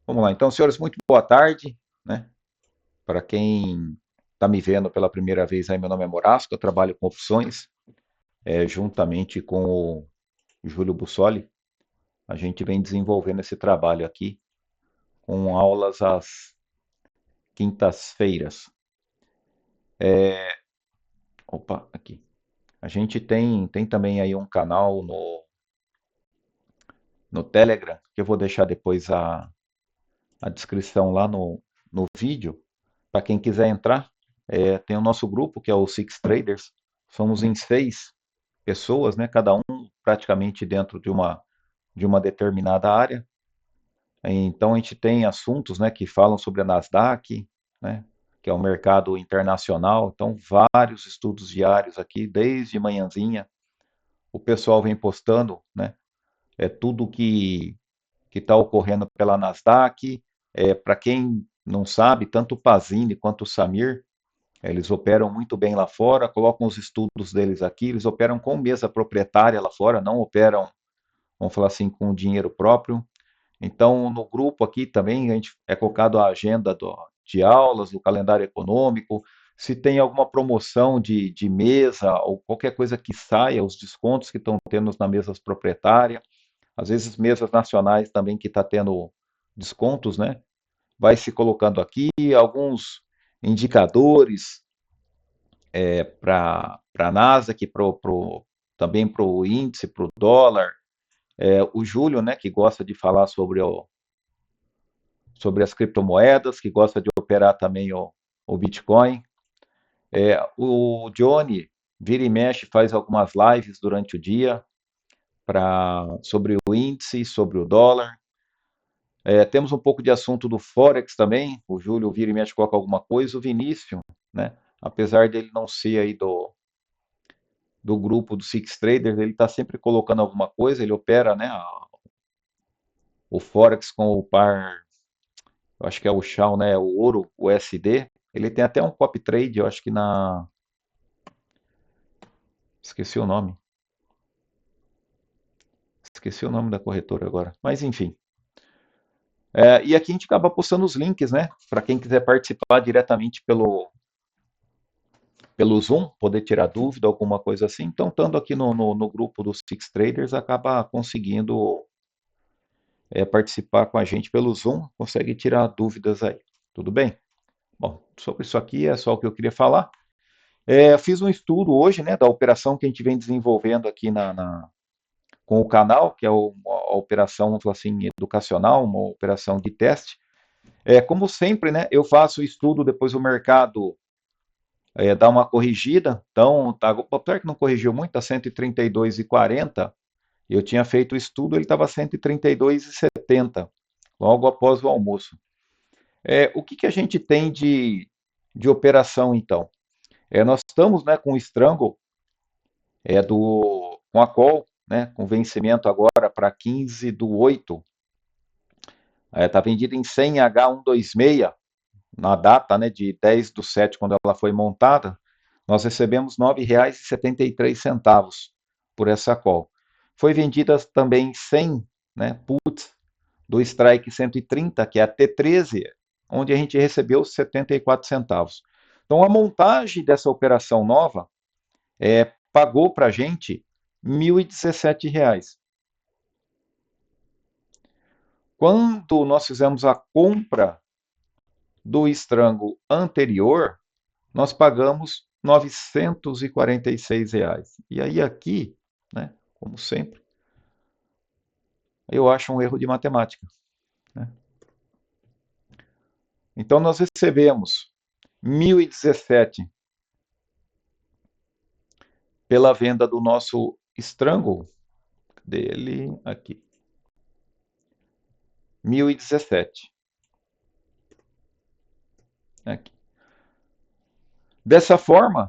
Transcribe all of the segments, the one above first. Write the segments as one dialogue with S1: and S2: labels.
S1: Vamos lá. Então, senhores, muito boa tarde, né? Para quem está me vendo pela primeira vez, aí, meu nome é Morasco, eu trabalho com opções, juntamente com o Júlio Bussoli. A gente vem desenvolvendo esse trabalho aqui com aulas às quintas-feiras. Opa, aqui. A gente tem também aí um canal no Telegram, que eu vou deixar depois a descrição lá no vídeo, para quem quiser entrar. Tem o nosso grupo, que é o Six Traders. Somos em 6 pessoas, né? Cada um praticamente dentro de uma determinada área. Então a gente tem assuntos, né, que falam sobre a Nasdaq, né, que é o mercado internacional. Então vários estudos diários aqui, desde manhãzinha. O pessoal vem postando, né, tudo que está ocorrendo pela Nasdaq. Para quem não sabe, tanto o Pazini quanto o Samir, eles operam muito bem lá fora, colocam os estudos deles aqui, eles operam com mesa proprietária lá fora, não operam, vamos falar assim, com dinheiro próprio. Então, no grupo aqui também, a gente é colocado a agenda de aulas, do calendário econômico, se tem alguma promoção de mesa ou qualquer coisa que saia, os descontos que estão tendo na mesas proprietárias, às vezes mesas nacionais também que está tendo descontos, né? Vai se colocando aqui alguns indicadores para a Nasdaq, também para o índice, para o dólar. O Júlio, né, que gosta de falar sobre as criptomoedas, que gosta de operar também o Bitcoin. O Johnny vira e mexe, faz algumas lives durante o dia sobre o índice, sobre o dólar. Temos um pouco de assunto do Forex também. O Júlio vira e mexe, coloca alguma coisa. O Vinícius, né, apesar dele não ser aí do grupo do Six Traders, ele está sempre colocando alguma coisa, ele opera, né, o Forex com o par, eu acho que é o Shao, né, o ouro, o USD, ele tem até um copy trade, eu acho que esqueci o nome, esqueci o nome da corretora agora, mas enfim. E aqui a gente acaba postando os links, né, para quem quiser participar diretamente pelo Zoom, poder tirar dúvida, alguma coisa assim. Então, estando aqui no grupo dos Six Traders, acaba conseguindo participar com a gente pelo Zoom, consegue tirar dúvidas aí. Tudo bem? Bom, sobre isso aqui é só o que eu queria falar. Fiz um estudo hoje, né, da operação que a gente vem desenvolvendo aqui com o canal, que é a operação, vamos falar assim, educacional, uma operação de teste. Como sempre, né, eu faço o estudo, depois o mercado dá uma corrigida. Então, tá, apesar que não corrigiu muito, está 132,40. Eu tinha feito o estudo, ele estava 132,70, logo após o almoço. O que a gente tem de operação, então? Nós estamos, né, com o Strangle, com a call, né, com vencimento agora para 15/8. Está vendido em 100H126, na data, né, de 10/7, quando ela foi montada. Nós recebemos R$ 9,73 por essa call. Foi vendida também 100, né, puts do Strike 130, que é a T13, onde a gente recebeu 74 centavos. Então, a montagem dessa operação nova pagou para a gente R$ 1.017. Quando nós fizemos a compra do Strangle anterior, nós pagamos R$ 946. E aí aqui, né, como sempre, eu acho um erro de matemática, né? Então nós recebemos 1.017 pela venda do nosso Strangle dele aqui. 1.017. Aqui. Dessa forma,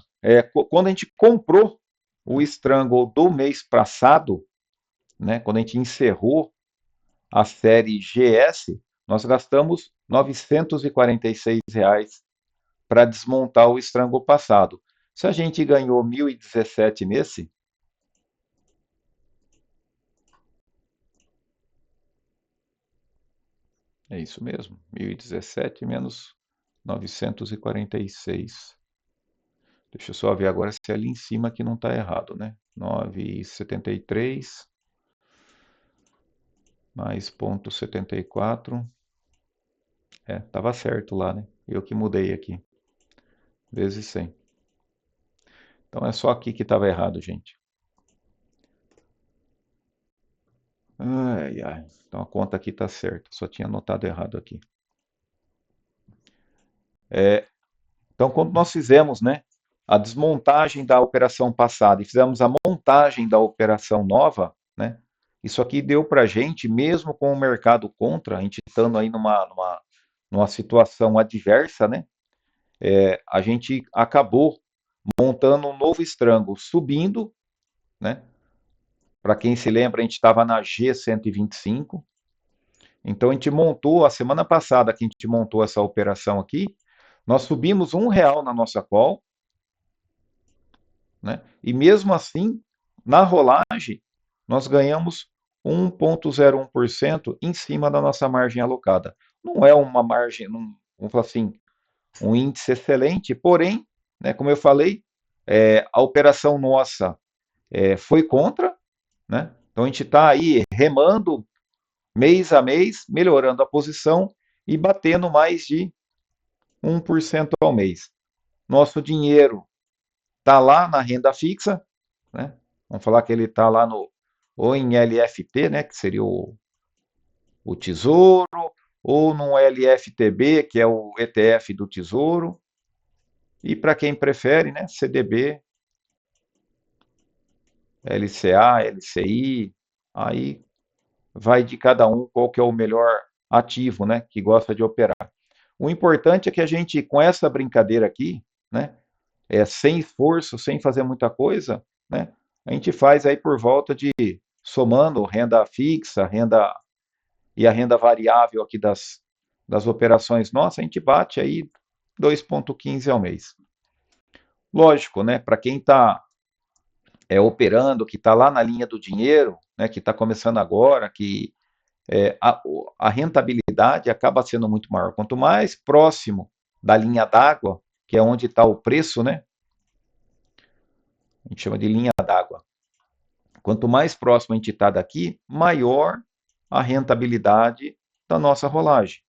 S1: quando a gente comprou o Strangle do mês passado, né, quando a gente encerrou a série GS, nós gastamos R$ 946 para desmontar o Strangle passado. Se a gente ganhou 1.017 nesse, É isso mesmo, 1017 menos 946. Deixa eu só ver agora se é ali em cima que não está errado, né? 973 mais ponto 74. Tava certo lá, né? Eu que mudei aqui. Vezes 100. Então é só aqui que estava errado, gente. Ai, ai. Então a conta aqui está certa. Só tinha anotado errado aqui. Então, quando nós fizemos, né, a desmontagem da operação passada e fizemos a montagem da operação nova, né, isso aqui deu para a gente, mesmo com o mercado contra, a gente estando aí numa situação adversa, né, a gente acabou montando um novo estrango, subindo, né? Para quem se lembra, a gente estava na G125. Então a gente montou, a semana passada que a gente montou essa operação aqui, nós subimos R$ 1 na nossa call, né? E mesmo assim, na rolagem, nós ganhamos 1,01% em cima da nossa margem alocada. Não é uma margem, vamos falar assim, um índice excelente, porém, né, como eu falei, a operação nossa foi contra, né? Então a gente está aí remando mês a mês, melhorando a posição e batendo mais de 1% ao mês. Nosso dinheiro está lá na renda fixa, né? Vamos falar que ele está lá ou em LFT, né, que seria o Tesouro, ou no LFTB, que é o ETF do Tesouro, e para quem prefere, né, CDB, LCA, LCI, aí vai de cada um qual que é o melhor ativo, né, que gosta de operar. O importante é que a gente, com essa brincadeira aqui, né, sem esforço, sem fazer muita coisa, né, a gente faz aí por volta de, somando renda fixa, renda e a renda variável aqui das operações nossas, a gente bate aí 2,15 ao mês. Lógico, né, para quem está operando, que está lá na linha do dinheiro, né, que está começando agora, que a rentabilidade acaba sendo muito maior. Quanto mais próximo da linha d'água, que é onde está o preço, né? A gente chama de linha d'água. Quanto mais próximo a gente está daqui, maior a rentabilidade da nossa rolagem.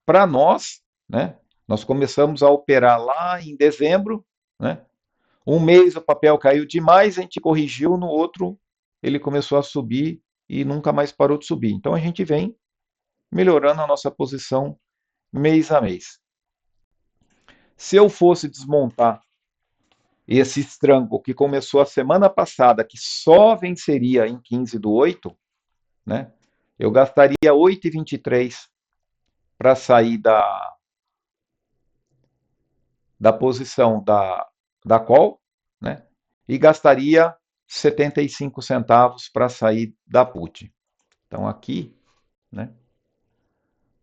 S1: Para nós, né? Nós começamos a operar lá em dezembro, né? Um mês o papel caiu demais, a gente corrigiu, no outro ele começou a subir e nunca mais parou de subir. Então a gente vem melhorando a nossa posição mês a mês. Se eu fosse desmontar esse estrango que começou a semana passada, que só venceria em 15/8, né? Eu gastaria 8,23 para sair da posição da call, né? E gastaria 75 centavos para sair da put. Então aqui, né?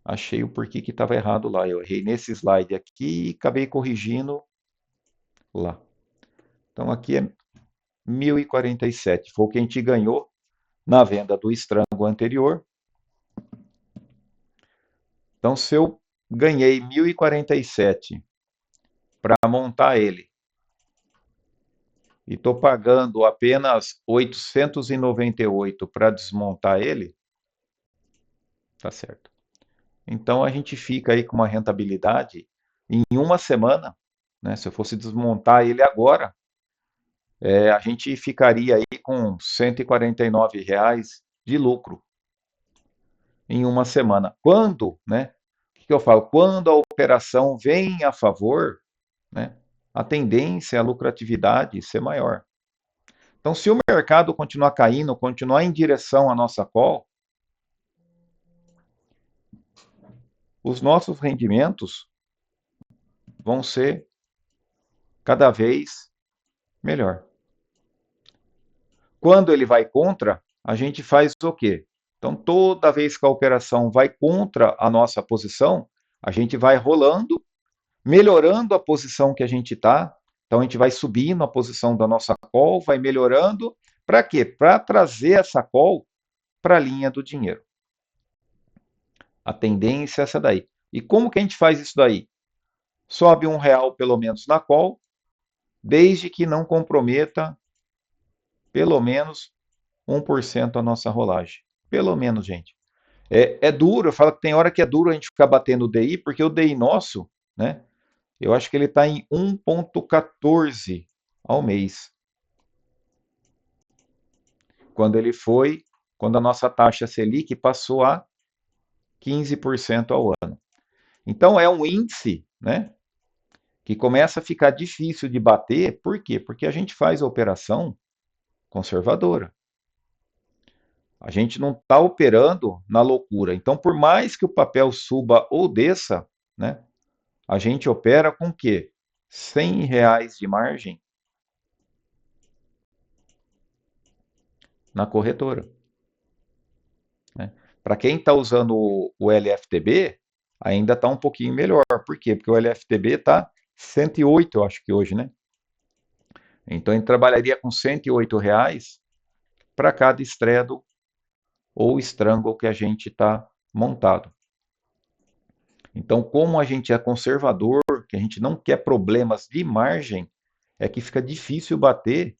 S1: Achei o porquê que estava errado lá. Eu errei nesse slide aqui e acabei corrigindo lá. Então aqui é 1.047. Foi o que a gente ganhou na venda do estrango anterior. Então, se eu ganhei 1.047 para montar ele e estou pagando apenas 898 para desmontar ele, tá certo. Então, a gente fica aí com uma rentabilidade em uma semana, né? Se eu fosse desmontar ele agora, a gente ficaria aí com R$ 149 de lucro em uma semana. Quando, né? O que eu falo? Quando a operação vem a favor, né? A tendência é a lucratividade ser maior. Então, se o mercado continuar caindo, continuar em direção à nossa call, os nossos rendimentos vão ser cada vez melhor. Quando ele vai contra, a gente faz o quê? Então, toda vez que a operação vai contra a nossa posição, a gente vai rolando, melhorando a posição que a gente está. Então, a gente vai subindo a posição da nossa call, vai melhorando. Para quê? Para trazer essa call para a linha do dinheiro. A tendência é essa daí. E como que a gente faz isso daí? Sobe R$ 1 pelo menos na call, desde que não comprometa pelo menos 1% a nossa rolagem. Pelo menos, gente. É duro, eu falo que tem hora que é duro a gente ficar batendo o DI, porque o DI nosso, né? Eu acho que ele está em 1,14 ao mês. Quando a nossa taxa Selic passou a 15% ao ano. Então é um índice, né, que começa a ficar difícil de bater. Por quê? Porque a gente faz a operação conservadora. A gente não está operando na loucura. Então, por mais que o papel suba ou desça, né, a gente opera com o quê? R$ 100 de margem na corretora. Né? Para quem está usando o LFTB, ainda está um pouquinho melhor. Por quê? Porque o LFTB está 108, eu acho que hoje, né? Então, a gente trabalharia com R$ 108 para cada straddle ou strangle que a gente está montado. Então, como a gente é conservador, que a gente não quer problemas de margem, é que fica difícil bater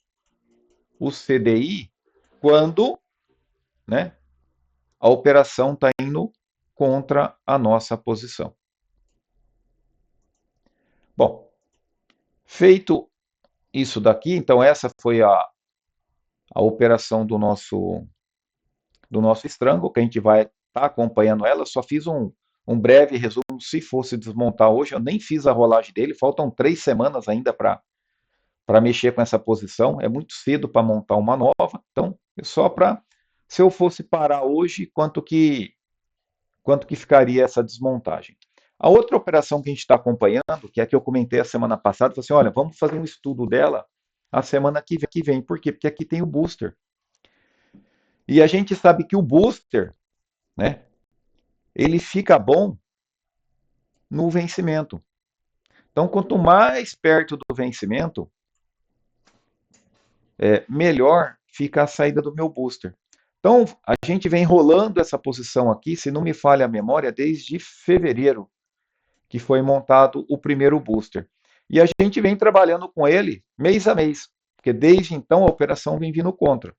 S1: o CDI quando, né, a operação está indo contra a nossa posição. Bom, feito isso daqui, então essa foi a operação do nosso strangle, que a gente vai estar acompanhando ela. Só fiz um breve resumo. Se fosse desmontar hoje, eu nem fiz a rolagem dele, faltam 3 semanas ainda para mexer com essa posição. É muito cedo para montar uma nova, então é só para, se eu fosse parar hoje, quanto que ficaria essa desmontagem. A outra operação que a gente está acompanhando, que é a que eu comentei a semana passada, foi assim, olha, vamos fazer um estudo dela a semana que vem. Por quê? Porque aqui tem o booster. E a gente sabe que o booster, né, ele fica bom no vencimento. Então, quanto mais perto do vencimento, melhor fica a saída do meu booster. Então, a gente vem rolando essa posição aqui, se não me falha a memória, desde fevereiro, que foi montado o primeiro booster. E a gente vem trabalhando com ele mês a mês, porque desde então a operação vem vindo contra.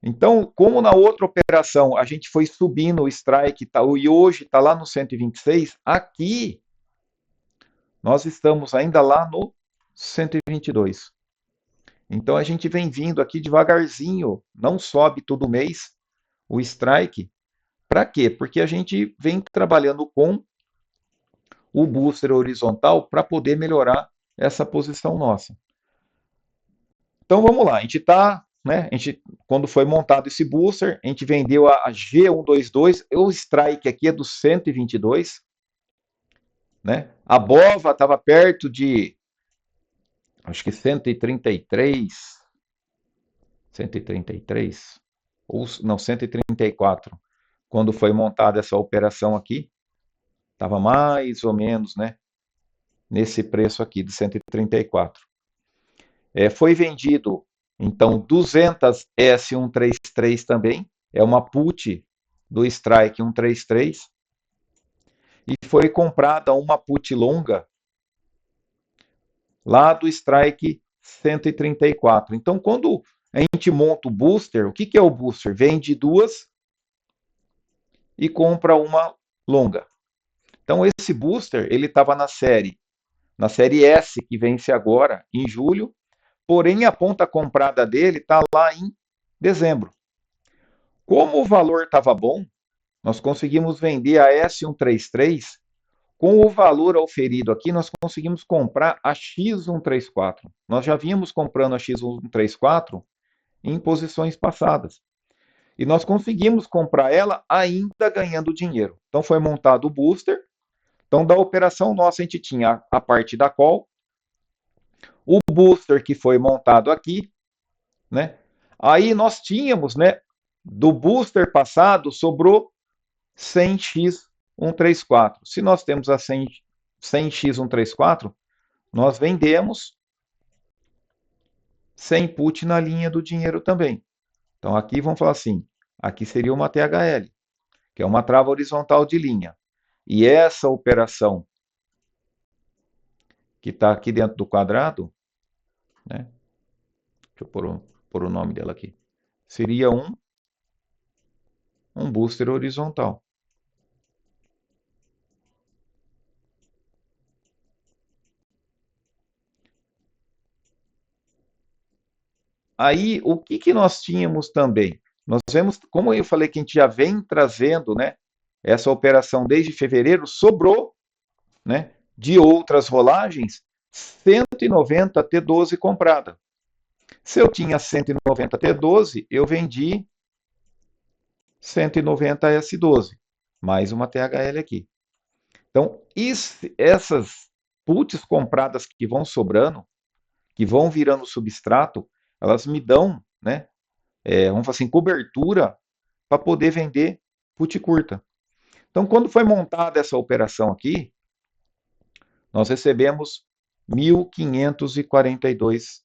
S1: Então, como na outra operação a gente foi subindo o strike e hoje está lá no 126, aqui nós estamos ainda lá no 122. Então a gente vem vindo aqui devagarzinho, não sobe todo mês o strike. Para quê? Porque a gente vem trabalhando com o booster horizontal para poder melhorar essa posição nossa. Então vamos lá, a gente está, né? Quando foi montado esse booster, a gente vendeu a G122, o strike aqui é do 122, né? A BOVA estava perto de, acho que 133, ou não, 134, quando foi montada essa operação aqui, estava mais ou menos, né, nesse preço aqui de 134. Foi vendido, então, 200 S133 também, é uma put do Strike 133, e foi comprada uma put longa lá do Strike 134. Então, quando a gente monta o booster, o que é o booster? Vende duas e compra uma longa. Então, esse booster, ele estava na série S, que vence agora, em julho, porém a ponta comprada dele está lá em dezembro. Como o valor estava bom, nós conseguimos vender a S133, com o valor auferido aqui, nós conseguimos comprar a X134. Nós já vínhamos comprando a X134 em posições passadas. E nós conseguimos comprar ela ainda ganhando dinheiro. Então foi montado o booster. Então da operação nossa a gente tinha a parte da call, o booster que foi montado aqui, né? Aí nós tínhamos, né, do booster passado sobrou 100x134. Se nós temos a 100x134, nós vendemos 100 put na linha do dinheiro também. Então aqui vamos falar assim, aqui seria uma THL, que é uma trava horizontal de linha. E essa operação que está aqui dentro do quadrado, né? Deixa eu pôr o nome dela aqui. Seria um booster horizontal. Aí, o que nós tínhamos também? Nós vemos, como eu falei que a gente já vem trazendo, né, essa operação desde fevereiro, sobrou, né, de outras rolagens, 190 T12 comprada. Se eu tinha 190 T12, eu vendi 190 S12, mais uma THL aqui. Então, essas puts compradas que vão sobrando, que vão virando substrato, elas me dão, né, vamos falar assim, cobertura para poder vender put curta. Então, quando foi montada essa operação aqui, nós recebemos R$ 1.542.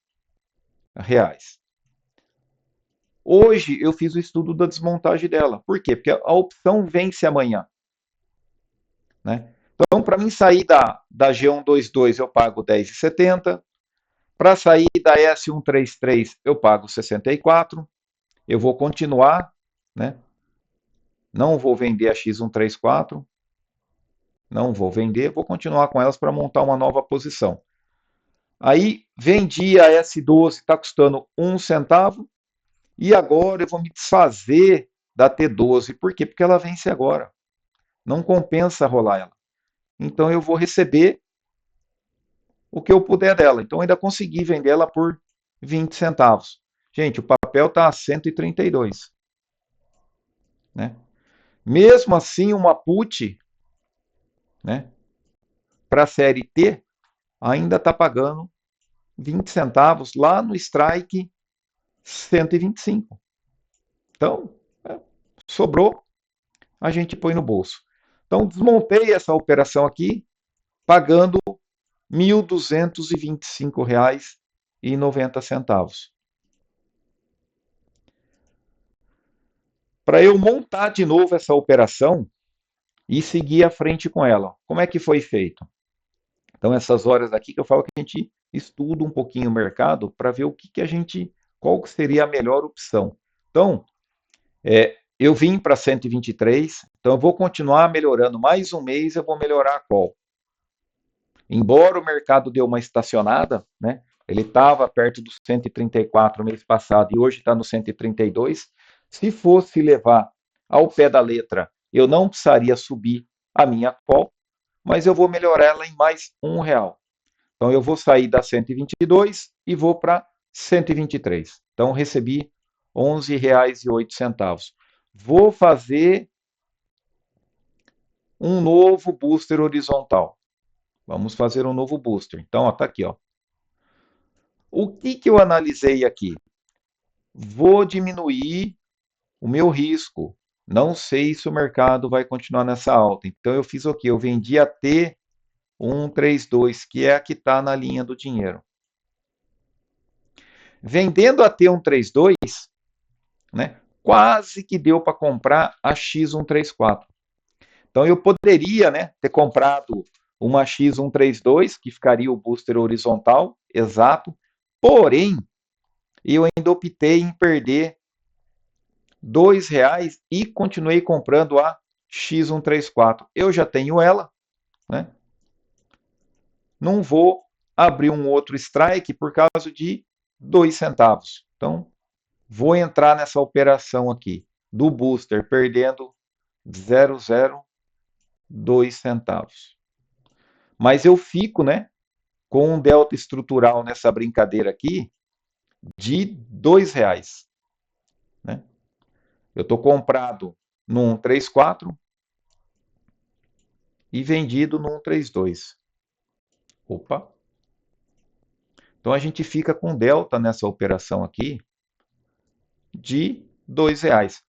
S1: Hoje eu fiz o estudo da desmontagem dela. Por quê? Porque a opção vence amanhã. Né? Então, para mim sair da G122 eu pago R$ 10,70. Para sair da S133 eu pago 64. Eu vou continuar, né? Não vou vender a X134. Não vou vender, vou continuar com elas para montar uma nova posição. Aí vendi a S12, está custando 1 centavo. E agora eu vou me desfazer da T12. Por quê? Porque ela vence agora. Não compensa rolar ela. Então eu vou receber o que eu puder dela. Então eu ainda consegui vender ela por 20 centavos. Gente, o papel está a 132. Né? Mesmo assim, uma put, né, para a série T ainda está pagando 20 centavos lá no strike 125. Então, sobrou, a gente põe no bolso. Então, desmontei essa operação aqui, pagando R$ 1.225,90. Para eu montar de novo essa operação e seguir à frente com ela. Como é que foi feito? Então, essas horas aqui que eu falo que a gente estuda um pouquinho o mercado para ver o que a gente, qual seria a melhor opção. Então, eu vim para 123, então eu vou continuar melhorando. Mais um mês eu vou melhorar a call. Embora o mercado deu uma estacionada, né? Ele estava perto dos 134 mês passado e hoje está no 132. Se fosse levar ao pé da letra, eu não precisaria subir a minha call, mas eu vou melhorar ela em mais R$ 1. Então eu vou sair da 122 e vou para 123. Então recebi R$ 11,08. Vou fazer um novo booster horizontal. Vamos fazer um novo booster. Então, está aqui. Ó. O que eu analisei aqui? Vou diminuir o meu risco. Não sei se o mercado vai continuar nessa alta. Então, eu fiz o quê? Eu vendi a T132, que é a que está na linha do dinheiro. Vendendo a T132, né, quase que deu para comprar a X134. Então, eu poderia, né, ter comprado uma X132, que ficaria o booster horizontal, exato, porém, eu ainda optei em perder R$ 2 e continuei comprando a X134. Eu já tenho ela, né? Não vou abrir um outro strike por causa de 2 centavos. Então, vou entrar nessa operação aqui do booster perdendo 0,02 centavos. Mas eu fico, né, com um delta estrutural nessa brincadeira aqui de R$ 2. Né? Eu estou comprado no 134 e vendido no 132. Opa! Então a gente fica com delta nessa operação aqui de R$ 2.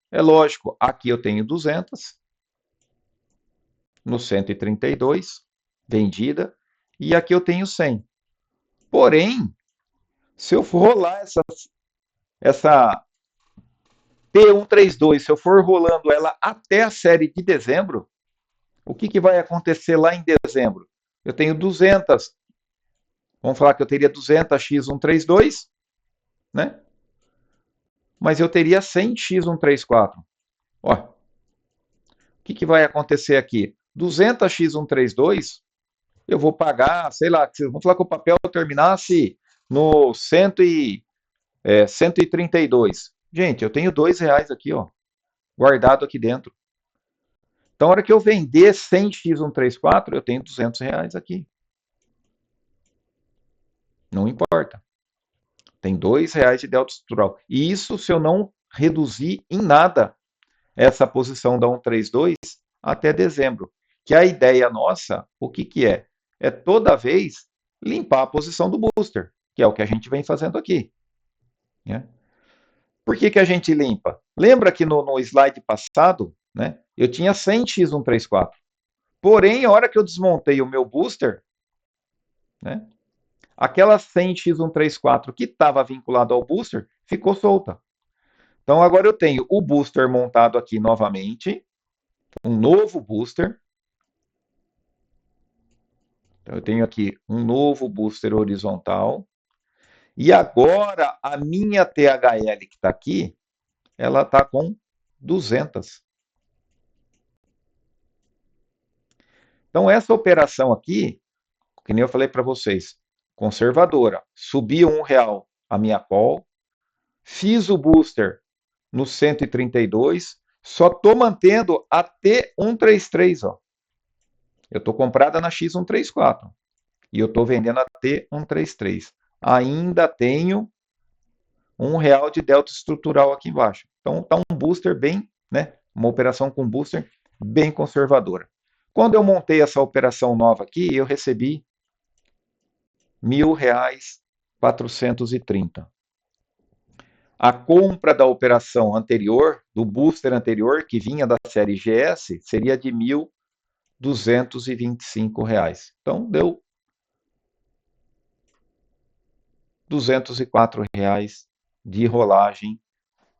S1: É lógico, aqui eu tenho 200 no 132 vendida e aqui eu tenho 100. Porém, se eu for rolar essa P132, se eu for rolando ela até a série de dezembro, o que vai acontecer lá em dezembro? Eu tenho 200, vamos falar que eu teria 200 X132, né? Mas eu teria 100 X134. Ó, o que vai acontecer aqui? 200 X132, eu vou pagar, sei lá, vamos falar que o papel terminasse no 132. Gente, eu tenho R$ 2 aqui, ó, guardado aqui dentro. Então, a hora que eu vender 100 X134, eu tenho R$ 200 aqui. Não importa. Tem R$ 2 de delta estrutural. E isso se eu não reduzir em nada essa posição da 132 até dezembro. Que a ideia nossa, o que é? É toda vez limpar a posição do booster, que é o que a gente vem fazendo aqui. Né? Por que a gente limpa? Lembra que no slide passado, né, eu tinha 100 X134. Porém, a hora que eu desmontei o meu booster, né, aquela 100 X134 que estava vinculado ao booster ficou solta. Então agora eu tenho o booster montado aqui novamente, um novo booster. Então eu tenho aqui um novo booster horizontal. E agora a minha THL que está aqui, ela está com 200. Então essa operação aqui, que nem eu falei para vocês, conservadora. Subiu R$ 1 a minha call, fiz o booster no 132, só estou mantendo a T133, ó. Eu estou comprada na X134 e eu estou vendendo a T133. Ainda tenho R$ 1 de delta estrutural aqui embaixo. Então está um booster bem, né? Uma operação com booster bem conservadora. Quando eu montei essa operação nova aqui, eu recebi R$ 1.430. A compra da operação anterior, do booster anterior, que vinha da série GS, seria de R$ 1.225. Então, deu R$ 204 de rolagem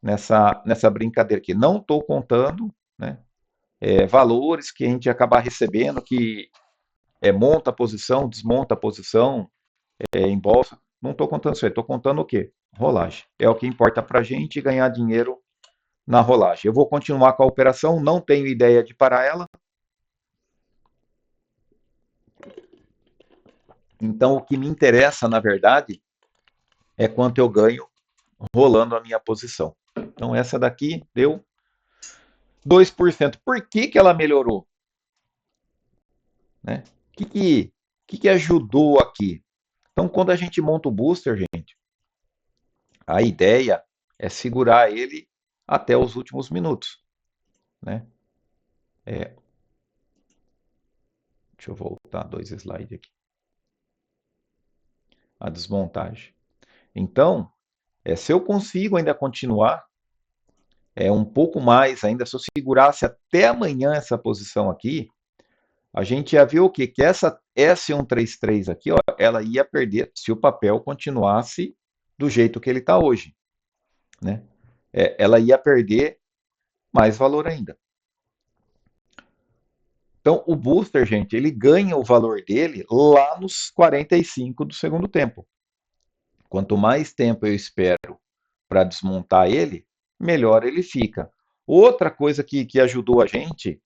S1: nessa brincadeira aqui. Não estou contando, né, valores que a gente acabar recebendo, que monta a posição, desmonta a posição em bolsa. Não estou contando isso aí, estou contando o quê? Rolagem. É o que importa para a gente ganhar dinheiro na rolagem. Eu vou continuar com a operação, não tenho ideia de parar ela. Então, o que me interessa, na verdade, é quanto eu ganho rolando a minha posição. Então, essa daqui deu 2%. Por que ela melhorou? Né? O que ajudou aqui? Então, quando a gente monta o booster, gente, a ideia é segurar ele até os últimos minutos. Né? Deixa eu voltar 2 slides aqui. A desmontagem. Então, se eu consigo ainda continuar um pouco mais ainda, se eu segurasse até amanhã essa posição aqui, a gente ia ver o quê? Que essa S133 aqui, ó, ela ia perder se o papel continuasse do jeito que ele está hoje. Né? Ela ia perder mais valor ainda. Então, o booster, gente, ele ganha o valor dele lá nos 45 do segundo tempo. Quanto mais tempo eu espero para desmontar ele, melhor ele fica. Outra coisa que ajudou a gente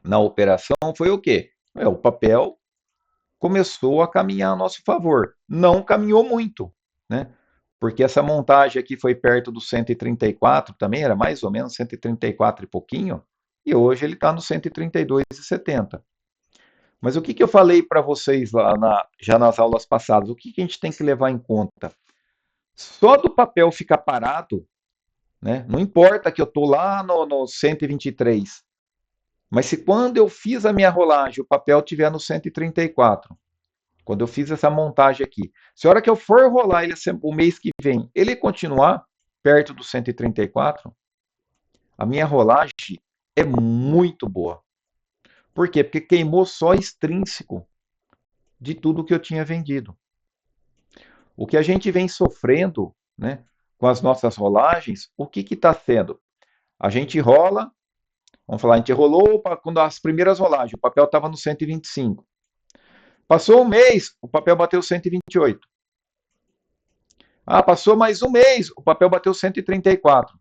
S1: na operação foi o quê? O papel começou a caminhar a nosso favor. Não caminhou muito, né? Porque essa montagem aqui foi perto do 134 também, era mais ou menos 134 e pouquinho, e hoje ele está no 132,70. Mas o que eu falei para vocês lá já nas aulas passadas? O que a gente tem que levar em conta? Só do papel ficar parado, né? Não importa que eu estou lá no 123, mas se quando eu fiz a minha rolagem o papel estiver no 134, quando eu fiz essa montagem aqui, se a hora que eu for rolar ele o mês que vem, ele continuar perto do 134, a minha rolagem é muito boa. Por quê? Porque queimou só extrínseco de tudo que eu tinha vendido. O que a gente vem sofrendo, né, com as nossas rolagens, o que está sendo? A gente rola, vamos falar, a gente rolou quando as primeiras rolagens, o papel estava no 125. Passou um mês, o papel bateu 128. Ah, passou mais um mês, o papel bateu 134.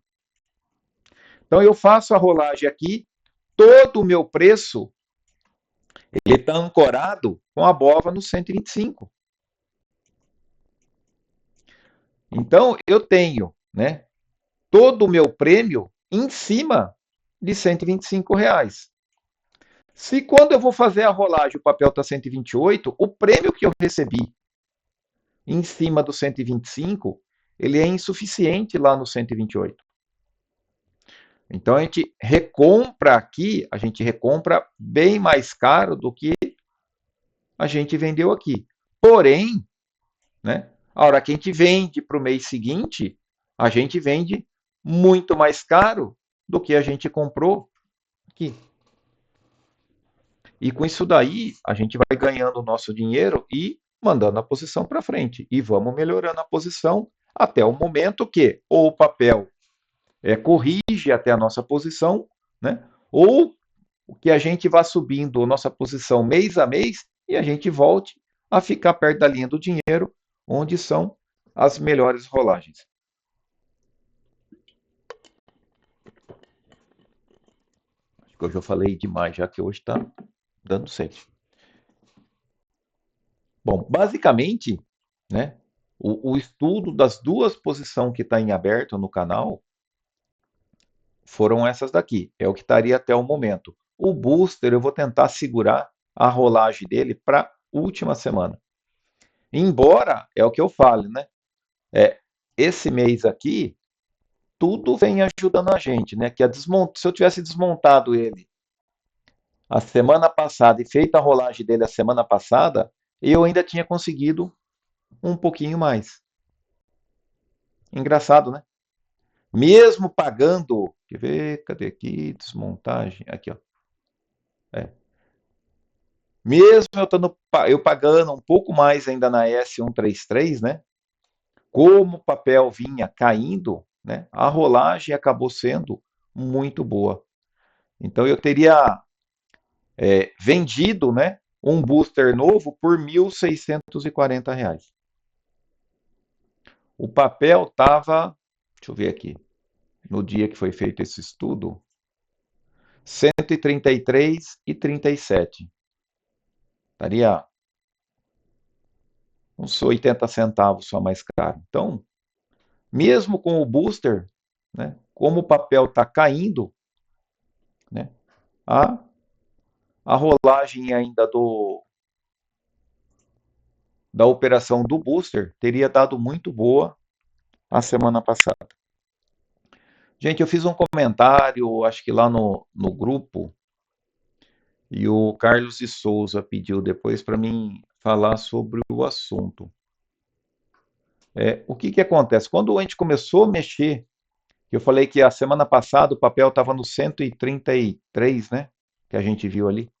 S1: Então eu faço a rolagem aqui, todo o meu preço ele está ancorado com a BOVA no 125. Então eu tenho, né, todo o meu prêmio em cima de R$ 125. Se quando eu vou fazer a rolagem o papel está 128, o prêmio que eu recebi em cima do 125, ele é insuficiente lá no 128. Então a gente recompra aqui, a gente recompra bem mais caro do que a gente vendeu aqui. Porém, né, a hora que a gente vende para o mês seguinte, a gente vende muito mais caro do que a gente comprou aqui. E com isso daí, a gente vai ganhando o nosso dinheiro e mandando a posição para frente. E vamos melhorando a posição até o momento que ou o papel corrige até a nossa posição, né? Ou que a gente vá subindo a nossa posição mês a mês e a gente volte a ficar perto da linha do dinheiro, onde são as melhores rolagens. Acho que hoje eu falei demais, já que hoje está dando certo. Bom, basicamente, né, o estudo das duas posições que está em aberto no canal foram essas daqui. É o que estaria até o momento. O booster, eu vou tentar segurar a rolagem dele para a última semana. Embora, é o que eu falo, né? Esse mês aqui, tudo vem ajudando a gente, né? Que se eu tivesse desmontado ele a semana passada e feito a rolagem dele a semana passada, eu ainda tinha conseguido um pouquinho mais. Engraçado, né? Mesmo pagando, quer ver, cadê aqui, desmontagem, aqui, ó. Mesmo eu pagando um pouco mais ainda na S133, né? Como o papel vinha caindo, né? A rolagem acabou sendo muito boa. Então eu teria vendido, né, um booster novo por R$ 1.640. O papel estava, deixa eu ver aqui, no dia que foi feito esse estudo, 133,37. Estaria uns 80 centavos só mais caro. Então, mesmo com o booster, né, como o papel está caindo, né, a rolagem ainda da operação do booster teria dado muito boa a semana passada. Gente, eu fiz um comentário, acho que lá no grupo, e o Carlos de Souza pediu depois para mim falar sobre o assunto. O que acontece? Quando a gente começou a mexer, eu falei que a semana passada o papel estava no 133, né? Que a gente viu ali.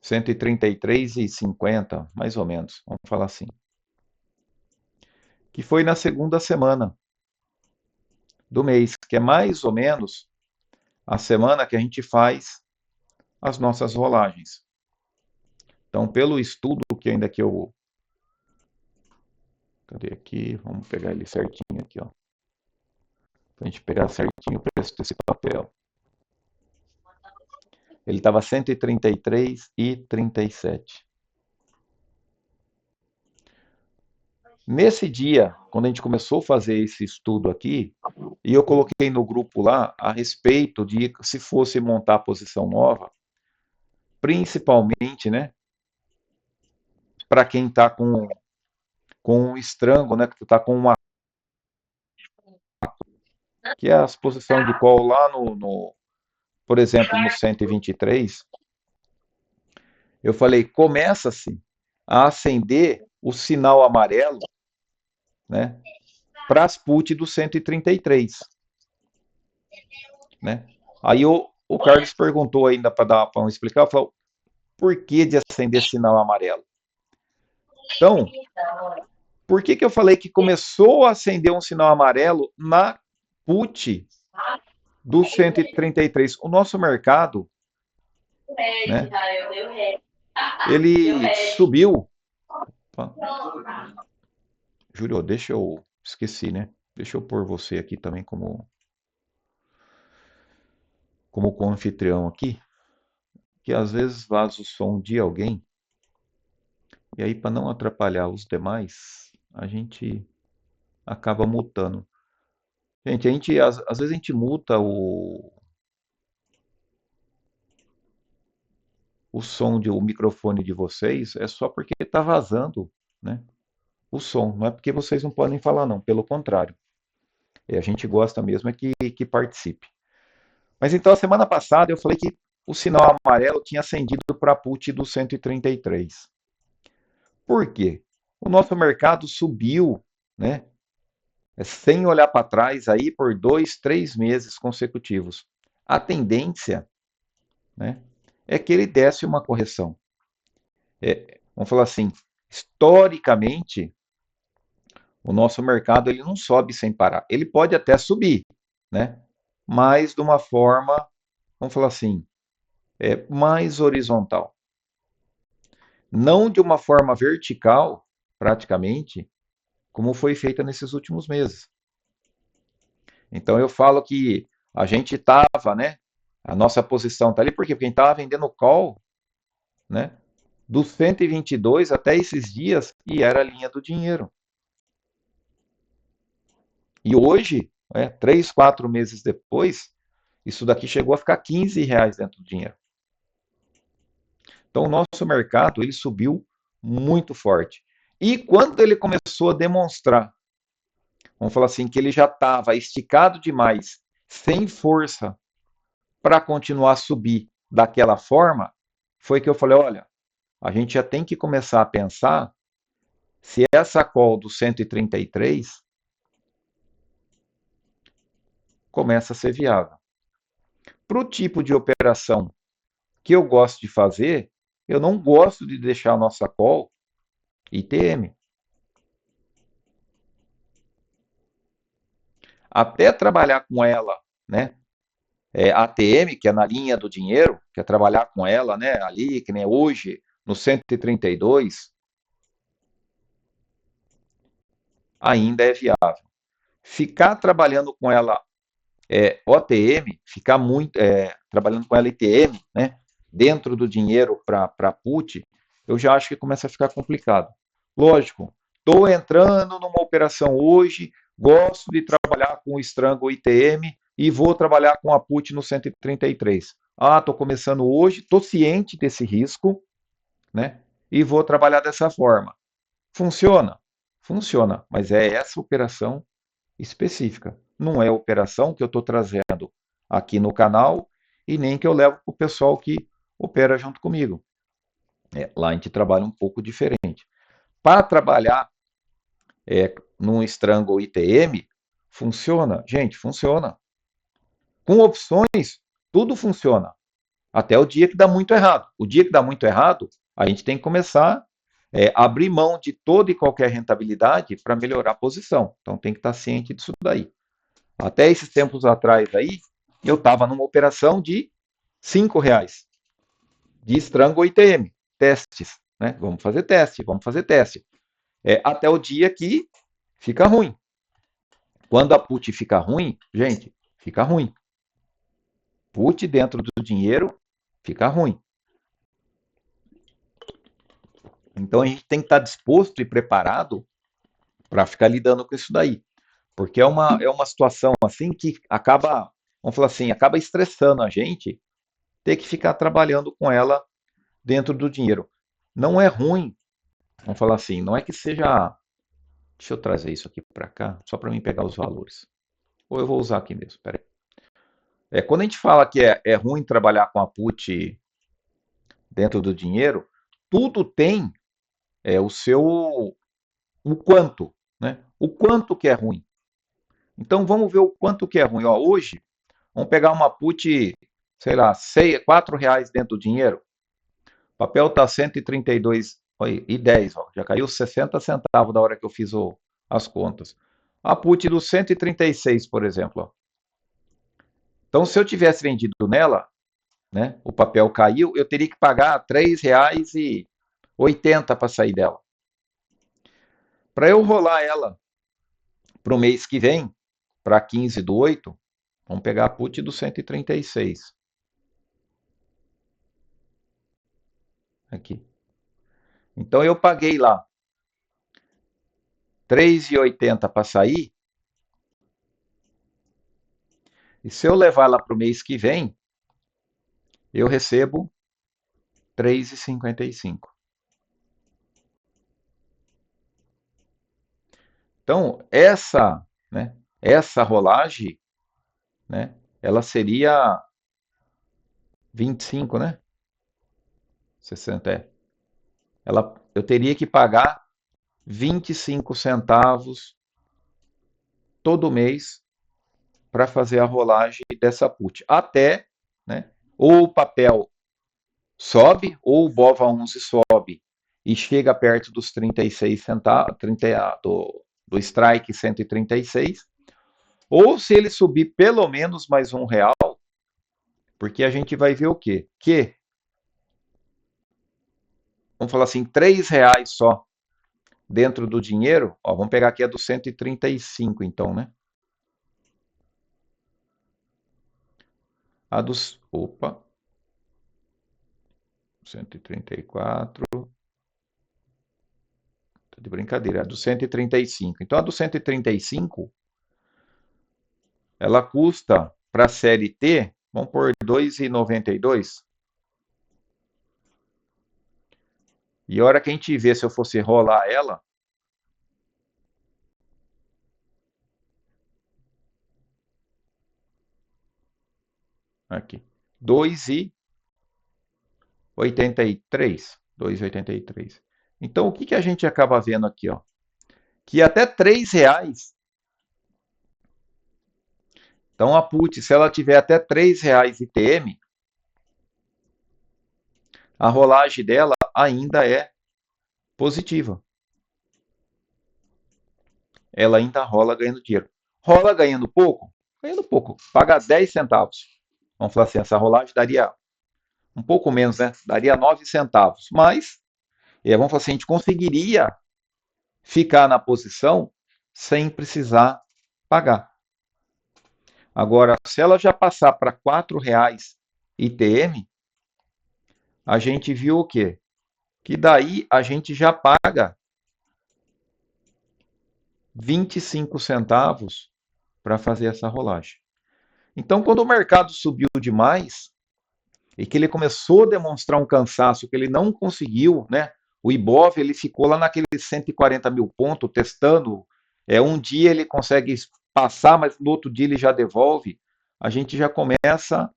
S1: 133,50, mais ou menos, vamos falar assim. Que foi na segunda semana do mês, que é mais ou menos a semana que a gente faz as nossas rolagens. Então, pelo estudo que ainda que eu... Cadê aqui? Vamos pegar ele certinho aqui, ó. Pra gente pegar certinho o preço desse papel. Ele estava 133,37. Nesse dia, quando a gente começou a fazer esse estudo aqui, e eu coloquei no grupo lá a respeito de se fosse montar a posição nova, principalmente, né, para quem está com um estrango, né, que está com uma... que é a posição de call lá por exemplo, no 123, eu falei, começa-se a acender o sinal amarelo, né, para as put do 133, né? Aí o Carlos perguntou ainda para explicar, falou, por que de acender sinal amarelo? Então, Por que que eu falei que começou a acender um sinal amarelo na put do 133? O nosso mercado, né, ele subiu. Júlio, deixa eu... Esqueci, né? Deixa eu pôr você aqui também como co-anfitrião aqui, que às vezes vaza o som de alguém, e aí para não atrapalhar os demais, a gente acaba mutando. Gente, às vezes a gente muta o som o microfone de vocês, é só porque está vazando, né? O som, não é porque vocês não podem falar, não, pelo contrário. A gente gosta mesmo é que participe. Mas então, a semana passada eu falei que o sinal amarelo tinha acendido para a put do 133. Por quê? O nosso mercado subiu, né? Sem olhar para trás aí por 2, 3 meses consecutivos. A tendência, né, é que ele desse uma correção. Vamos falar assim, historicamente, o nosso mercado ele não sobe sem parar. Ele pode até subir, né? Mas de uma forma, vamos falar assim, mais horizontal. Não de uma forma vertical, praticamente, como foi feita nesses últimos meses. Então eu falo que a gente estava, né? A nossa posição está ali, por quê? Porque a gente estava vendendo call, né? Do 122 até esses dias e era a linha do dinheiro. E hoje, 3, 4 meses depois, isso daqui chegou a ficar R$ 15 dentro do dinheiro. Então o nosso mercado ele subiu muito forte. E quando ele começou a demonstrar, vamos falar assim, que ele já estava esticado demais, sem força para continuar a subir daquela forma, foi que eu falei, olha, a gente já tem que começar a pensar se essa call do 133 começa a ser viável. Para o tipo de operação que eu gosto de fazer, eu não gosto de deixar a nossa call ITM. Até trabalhar com ela, né? ATM, que é na linha do dinheiro, que é trabalhar com ela, né? Ali, que nem hoje, no 132, ainda é viável. Ficar trabalhando com ela OTM, ficar muito trabalhando com ela ITM, né? Dentro do dinheiro para put, eu já acho que começa a ficar complicado. Lógico, estou entrando numa operação hoje, gosto de trabalhar com o Strangle ITM e vou trabalhar com a put no 133. Ah, estou começando hoje, estou ciente desse risco, né? E vou trabalhar dessa forma. Funciona? Funciona, mas é essa operação específica. Não é a operação que eu estou trazendo aqui no canal e nem que eu levo para o pessoal que opera junto comigo. Lá a gente trabalha um pouco diferente. Para trabalhar num Strangle ITM, funciona? Gente, funciona. Com opções, tudo funciona. Até o dia que dá muito errado. O dia que dá muito errado, a gente tem que começar a abrir mão de toda e qualquer rentabilidade para melhorar a posição. Então tem que estar ciente disso daí. Até esses tempos atrás aí, eu estava numa operação de R$ 5 de Strangle ITM. Testes, né? Vamos fazer teste, vamos fazer teste. Até o dia que fica ruim. Quando a put fica ruim, gente, fica ruim. Put dentro do dinheiro fica ruim. Então a gente tem que estar disposto e preparado para ficar lidando com isso daí. Porque é uma situação assim que acaba, vamos falar assim, acaba estressando a gente ter que ficar trabalhando com ela dentro do dinheiro. Não é ruim, vamos falar assim, não é que seja. Deixa eu trazer isso aqui para cá, só para mim pegar os valores. Ou eu vou usar aqui mesmo, peraí. Quando a gente fala que é ruim trabalhar com a put dentro do dinheiro, tudo tem o quanto, né? O quanto que é ruim. Então vamos ver o quanto que é ruim. Ó, hoje, vamos pegar uma put, sei lá, R$ 4 dentro do dinheiro. O papel está 132 e 10, ó, já caiu 60 centavos da hora que eu fiz as contas. A put do 136, por exemplo. Ó. Então, se eu tivesse vendido nela, né, o papel caiu, eu teria que pagar R$ 3,80 para sair dela. Para eu rolar ela para o mês que vem, para 15/8, vamos pegar a put do 136. Aqui. Então, eu paguei lá R$ 3,80 para sair. E se eu levar ela para o mês que vem, eu recebo R$ 3,55. Então, essa rolagem, né, ela seria 25, né? 60 é. Eu teria que pagar 25 centavos todo mês para fazer a rolagem dessa put. Até, né, ou o papel sobe, ou o BOVA11 sobe e chega perto dos 36 centavos, do strike 136, ou se ele subir pelo menos mais R$ 1, porque a gente vai ver o quê? Que, vamos falar assim, R$ 3 só dentro do dinheiro, ó, vamos pegar aqui a do 135 então, né? A dos, opa, 134, tá de brincadeira, a do 135. Então a do 135, ela custa para a série T, vamos por R$ 2,92. E a hora que a gente vê, se eu fosse rolar ela, aqui, 2,83. 2,83. Então, o que a gente acaba vendo aqui? Ó? Que até R$ 3, então a put, se ela tiver até R$ 3 ITM, a rolagem dela ainda é positiva. Ela ainda rola ganhando dinheiro. Rola ganhando pouco? Ganhando pouco. Paga 10 centavos. Vamos falar assim, essa rolagem daria um pouco menos, né? Daria 9 centavos. Mas, vamos falar assim, a gente conseguiria ficar na posição sem precisar pagar. Agora, se ela já passar para R$ 4 ITM, a gente viu o quê? Que daí a gente já paga 25 centavos para fazer essa rolagem. Então, quando o mercado subiu demais e que ele começou a demonstrar um cansaço que ele não conseguiu, né? O Ibov ele ficou lá naqueles 140 mil pontos testando. Um dia ele consegue passar, mas no outro dia ele já devolve. A gente já começa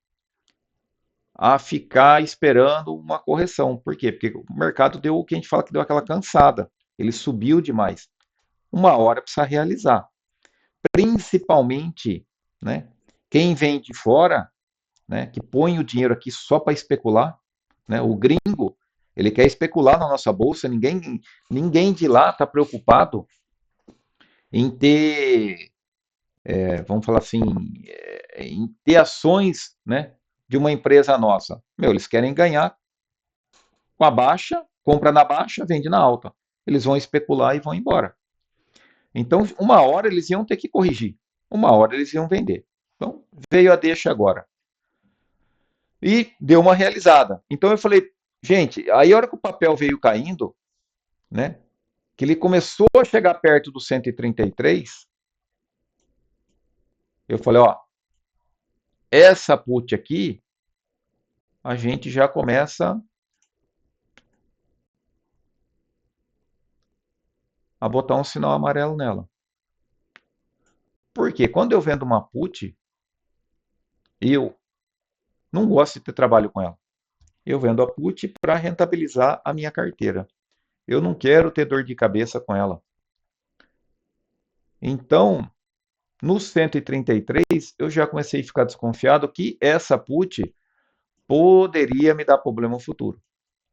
S1: a ficar esperando uma correção. Por quê? Porque o mercado deu o que a gente fala que deu aquela cansada. Ele subiu demais. Uma hora precisa realizar. Principalmente, né, quem vem de fora, né, que põe o dinheiro aqui só para especular, né, o gringo, ele quer especular na nossa bolsa, ninguém de lá está preocupado em ter, vamos falar assim, em ter ações, né, de uma empresa nossa. Eles querem ganhar com a baixa, compra na baixa, vende na alta. Eles vão especular e vão embora. Então, uma hora eles iam ter que corrigir, uma hora eles iam vender. Então, veio a deixa agora. E deu uma realizada. Então eu falei, gente, aí a hora que o papel veio caindo, né, que ele começou a chegar perto do 133, eu falei, ó, essa put aqui, a gente já começa a botar um sinal amarelo nela. Porque quando eu vendo uma put, eu não gosto de ter trabalho com ela. Eu vendo a put para rentabilizar a minha carteira. Eu não quero ter dor de cabeça com ela. Então, no 133, eu já comecei a ficar desconfiado que essa put poderia me dar problema no futuro.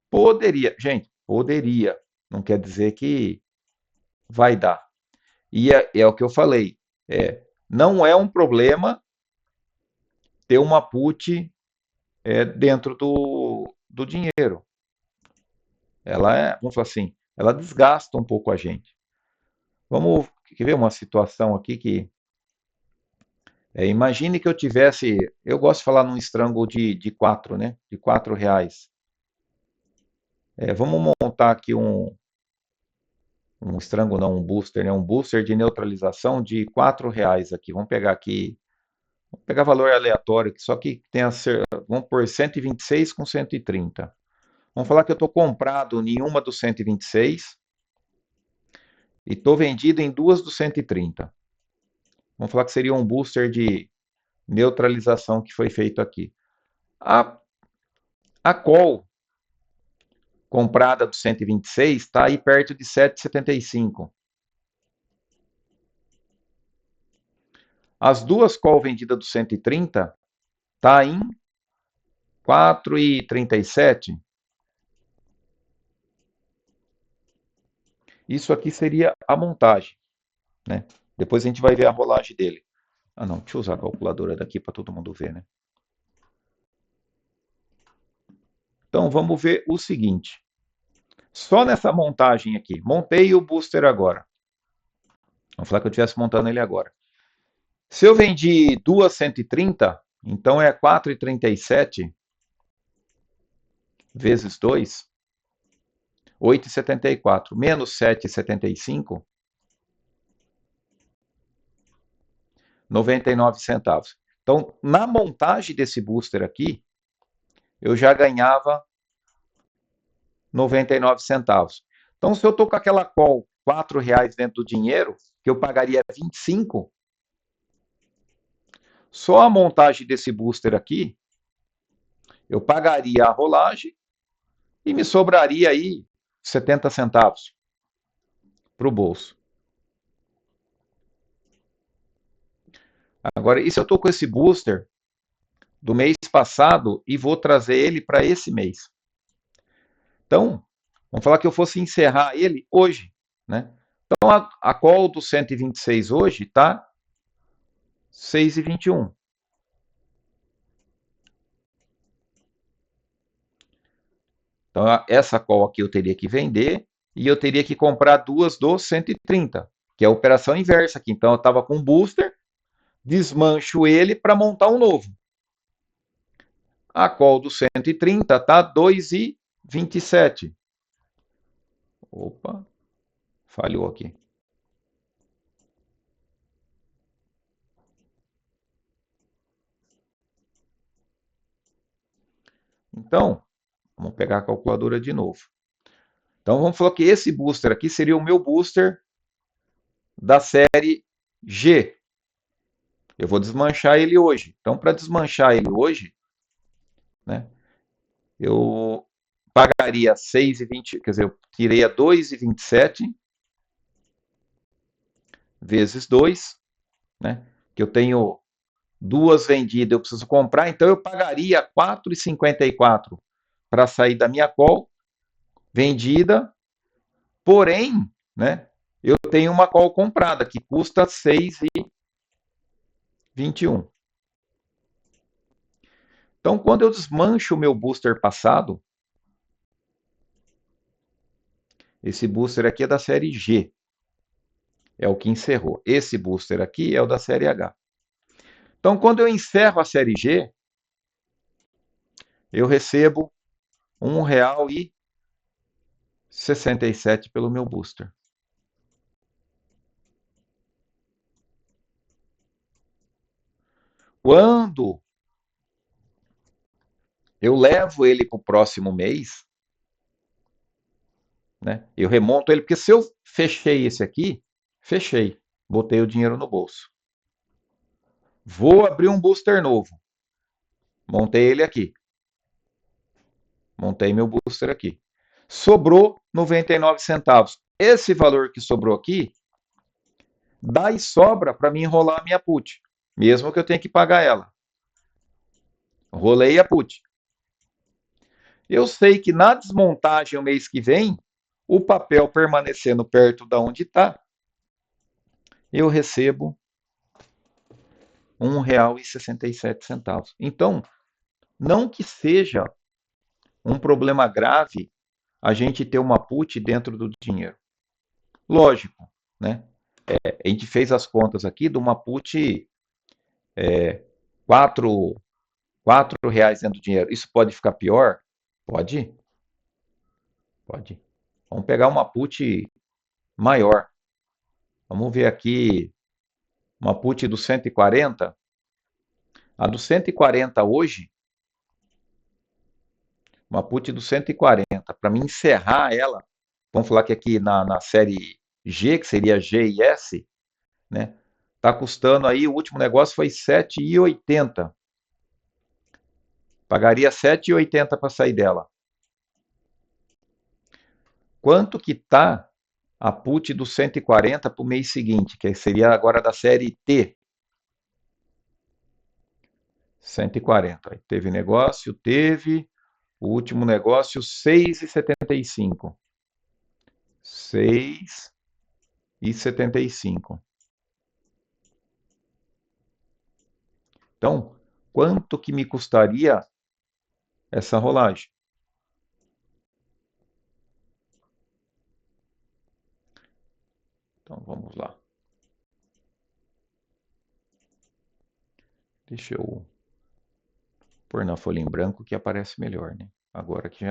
S1: Poderia. Gente, Poderia. Não quer dizer que vai dar. E é o que eu falei. Não é um problema ter uma put dentro do dinheiro. Vamos falar assim, ela desgasta um pouco a gente. Quer ver uma situação aqui que imagine que eu gosto de falar num strangle de 4, né? De R$ 4. Vamos montar aqui um strangle, não, um booster, né? Um booster de neutralização de R$ 4 aqui. Vamos pegar valor aleatório, só que vamos por 126 com 130. Vamos falar que eu estou comprado em uma dos 126 e estou vendido em duas dos 130. Vamos falar que seria um booster de neutralização que foi feito aqui. A call comprada do 126 está aí perto de 7,75. As duas call vendidas do 130 está em 4,37. Isso aqui seria a montagem, né? Depois a gente vai ver a rolagem dele. Não, deixa eu usar a calculadora daqui para todo mundo ver, né? Então vamos ver o seguinte. Só nessa montagem aqui, montei o booster agora. Vamos falar que eu estivesse montando ele agora. Se eu vendi duas 130, então é 4,37 vezes 2, 8,74, menos 7,75, 99 centavos. Então, na montagem desse booster aqui, eu já ganhava 99 centavos. Então, se eu estou com aquela call R$ 4 dentro do dinheiro, que eu pagaria 25, só a montagem desse booster aqui, eu pagaria a rolagem e me sobraria aí 70 centavos para o bolso. Agora, e se eu estou com esse booster do mês passado e vou trazer ele para esse mês? Então, vamos falar que eu fosse encerrar ele hoje, né? Então, a call do 126 hoje está 6,21. Então, essa call aqui eu teria que vender e eu teria que comprar duas do 130, que é a operação inversa aqui. Então, eu estava com um booster, desmancho ele para montar um novo. A call do 130 está 2,27. Opa, falhou aqui. Então, vamos pegar a calculadora de novo. Então, vamos falar que esse booster aqui seria o meu booster da série G. Eu vou desmanchar ele hoje. Então, para desmanchar ele hoje, né, eu pagaria 6,20, quer dizer, eu tirei a 2,27 vezes 2, né, que eu tenho duas vendidas, eu preciso comprar, então eu pagaria 4,54 para sair da minha call vendida, porém, né, eu tenho uma call comprada que custa 6,21. Então, quando eu desmancho o meu booster passado, esse booster aqui é da série G, é o que encerrou. Esse booster aqui é o da série H. Então, quando eu encerro a série G, eu recebo R$ 1,67 pelo meu booster. Quando eu levo ele para o próximo mês, né, eu remonto ele, porque se eu fechei esse aqui, fechei, botei o dinheiro no bolso. Vou abrir um booster novo. Montei ele aqui. Montei meu booster aqui. Sobrou 99 centavos. Esse valor que sobrou aqui, dá e sobra para mim enrolar a minha put, mesmo que eu tenha que pagar ela. Rolei a put. Eu sei que na desmontagem o mês que vem, o papel permanecendo perto da onde está, eu recebo R$ 1,67. Então, não que seja um problema grave a gente ter uma put dentro do dinheiro. Lógico, né? A gente fez as contas aqui de uma put quatro, R$ 4 dentro do dinheiro. Isso pode ficar pior? Pode, pode. Vamos pegar uma put maior. Vamos ver aqui uma put do 140. A do 140 hoje, uma put do 140, para mim encerrar ela, vamos falar que aqui na série G, que seria G e S, né? Tá custando aí, o último negócio foi R$ 7,80. Pagaria R$ 7,80 para sair dela. Quanto que tá a put do 140 para o mês seguinte, que seria agora da série T? 140. Aí teve negócio, teve. O último negócio, 6,75. 6,75. Então, quanto que me custaria essa rolagem? Então, vamos lá. Deixa eu pôr na folha em branco que aparece melhor, né? Agora que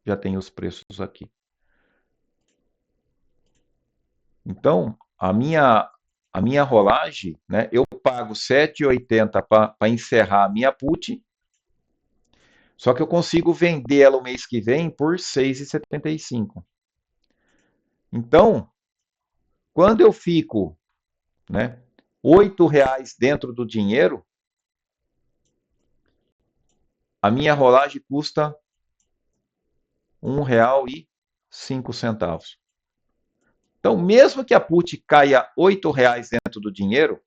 S1: já tem os preços aqui. Então, a minha rolagem, né? Eu pago R$ 7,80 para encerrar a minha put, só que eu consigo vender ela o mês que vem por R$ 6,75. Então, quando eu fico, né, R$ 8 dentro do dinheiro, a minha rolagem custa R$ 1,05. Então, mesmo que a put caia R$ 8 dentro do dinheiro,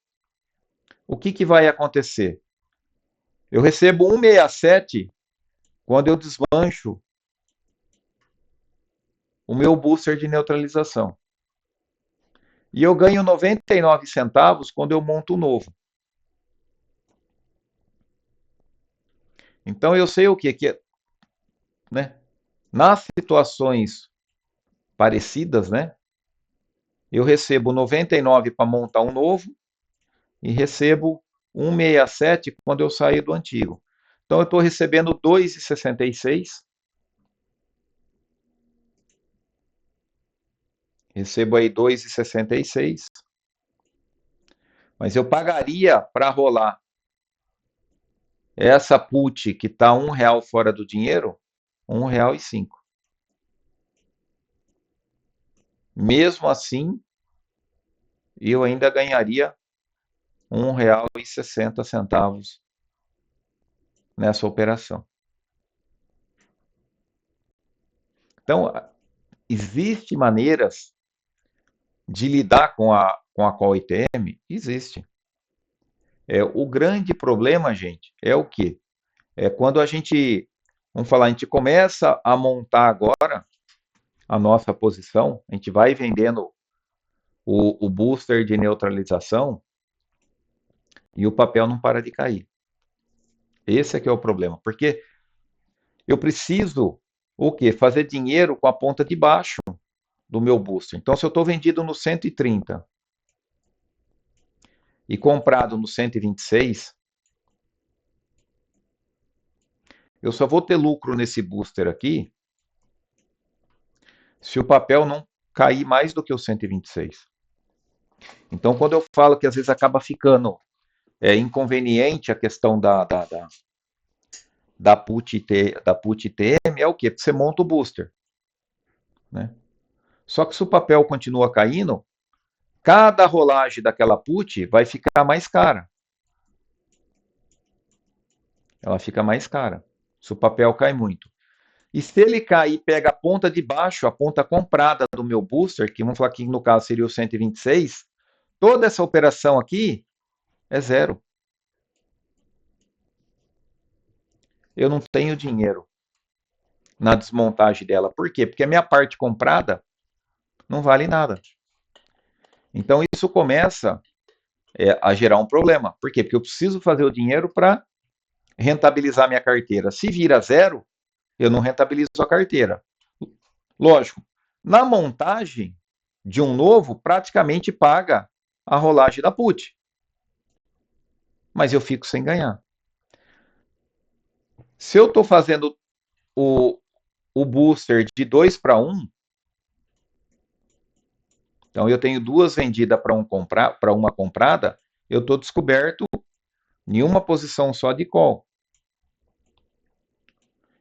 S1: o que vai acontecer? Eu recebo 1,67 quando eu desmancho o meu booster de neutralização. E eu ganho 99 centavos quando eu monto o novo. Então eu sei o que é, né? Nas situações parecidas, né? Eu recebo 99 para montar um novo e recebo 1,67 quando eu saio do antigo. Então eu estou recebendo 2,66. Recebo aí 2,66. Mas eu pagaria para rolar essa put que está R$ 1 fora do dinheiro, R$ 1,05. Mesmo assim, eu ainda ganharia R$ 1,60 nessa operação. Então, existem maneiras de lidar com a call ITM? Existe. O grande problema, gente, é o quê? É quando a gente, vamos falar, a gente começa a montar agora a nossa posição, a gente vai vendendo o booster de neutralização e o papel não para de cair. Esse é que é o problema, porque eu preciso o quê? Fazer dinheiro com a ponta de baixo do meu booster. Então, se eu estou vendido no 130 e comprado no 126, eu só vou ter lucro nesse booster aqui se o papel não cair mais do que o 126. Então, quando eu falo que às vezes acaba ficando inconveniente a questão da put TM, é o quê? Porque você monta o booster. Né? Só que se o papel continua caindo, cada rolagem daquela put vai ficar mais cara. Ela fica mais cara, se o papel cai muito. E se ele cair e pega a ponta de baixo, a ponta comprada do meu booster, que vamos falar que no caso seria o 126, toda essa operação aqui é zero. Eu não tenho dinheiro. na desmontagem dela. Por quê? Porque a minha parte comprada não vale nada. Então isso começa a gerar um problema. Por quê? Porque eu preciso fazer o dinheiro para rentabilizar minha carteira. Se vira zero, eu não rentabilizo a carteira. Lógico, na montagem de um novo, praticamente paga a rolagem da put. Mas eu fico sem ganhar. Se eu estou fazendo o booster de 2 para 1, então eu tenho duas vendidas para uma comprada, eu estou descoberto em uma posição só de call.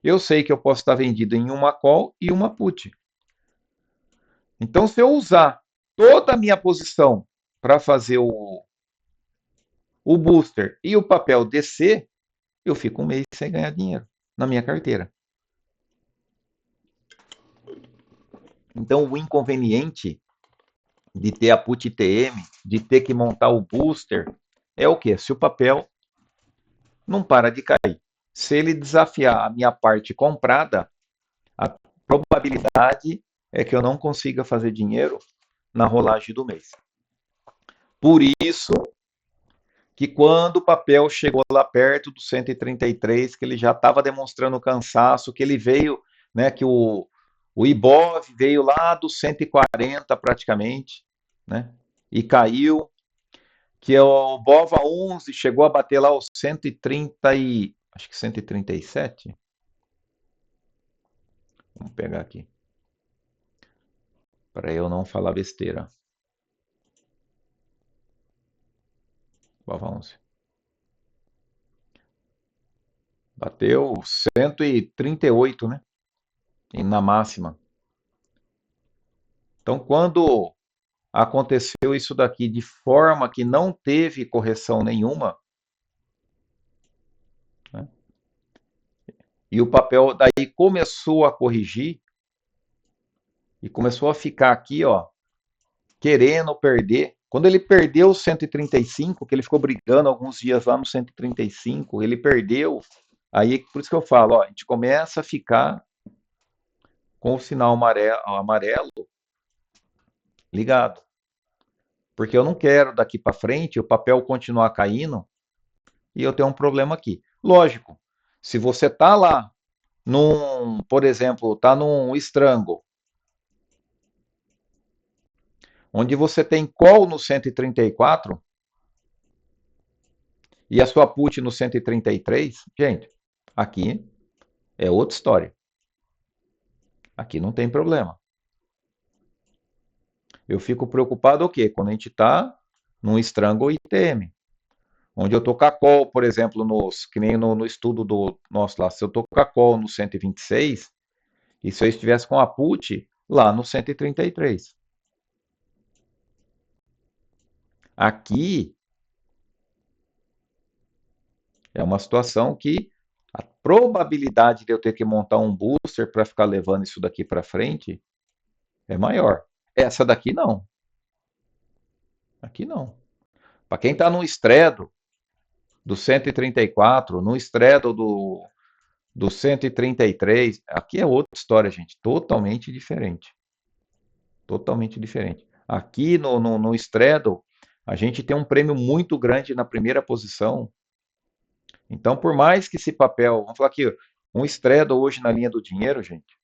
S1: Eu sei que eu posso estar vendido em uma call e uma put. Então, se eu usar toda a minha posição para fazer o booster e o papel descer, eu fico um mês sem ganhar dinheiro na minha carteira. Então, o inconveniente de ter a put ITM, de ter que montar o booster, é o quê? Se o papel não para de cair. Se ele desafiar a minha parte comprada, a probabilidade é que eu não consiga fazer dinheiro na rolagem do mês. Por isso que quando o papel chegou lá perto do 133, que ele já estava demonstrando cansaço, que ele veio, né, que o Ibov veio lá do 140 praticamente, né, e caiu, que o Bova 11 chegou a bater lá os 130 e acho que 137. Vamos pegar aqui. Para eu não falar besteira. Bova 11. Bateu 138, né? E na máxima. Então, quando aconteceu isso daqui de forma que não teve correção nenhuma, né? E o papel daí começou a corrigir e começou a ficar aqui, ó, querendo perder. Quando ele perdeu o 135, que ele ficou brigando alguns dias lá no 135, ele perdeu. Aí, por isso que eu falo, ó, a gente começa a ficar com o sinal amarelo ligado. Porque eu não quero daqui para frente o papel continuar caindo e eu ter um problema aqui. Lógico, se você está lá por exemplo, está num strangle, onde você tem call no 134 e a sua put no 133, gente, aqui é outra história. Aqui não tem problema. Eu fico preocupado o quê? Quando a gente está num strangle ITM, onde eu estou com a call, por exemplo, que nem no estudo do nosso lá, se eu estou com a call no 126, e se eu estivesse com a put lá no 133. Aqui é uma situação que a probabilidade de eu ter que montar um booster para ficar levando isso daqui para frente é maior. Essa daqui não. Aqui não. Para quem está no straddle do 134, no straddle do 133, aqui é outra história, gente. Totalmente diferente. Totalmente diferente. Aqui no straddle, a gente tem um prêmio muito grande na primeira posição. Então, por mais que esse papel, vamos falar aqui, um straddle hoje na linha do dinheiro, gente,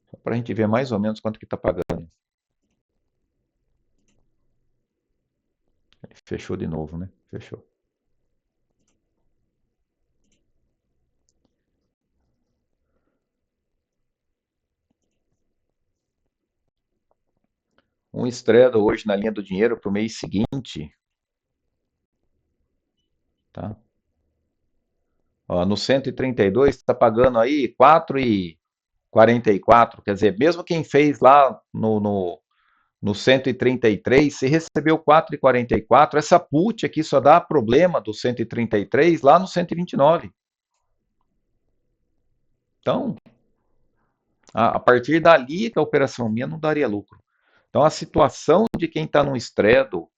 S1: só para a gente ver mais ou menos quanto que está pagando. Fechou de novo, né? Fechou. Um straddle hoje na linha do dinheiro para o mês seguinte, tá? Ó, no 132 está pagando aí 4,44, quer dizer, mesmo quem fez lá no 133, se recebeu 4,44, essa put aqui só dá problema do 133 lá no 129. Então, a partir dali que a operação minha não daria lucro. Então, a situação de quem está no straddle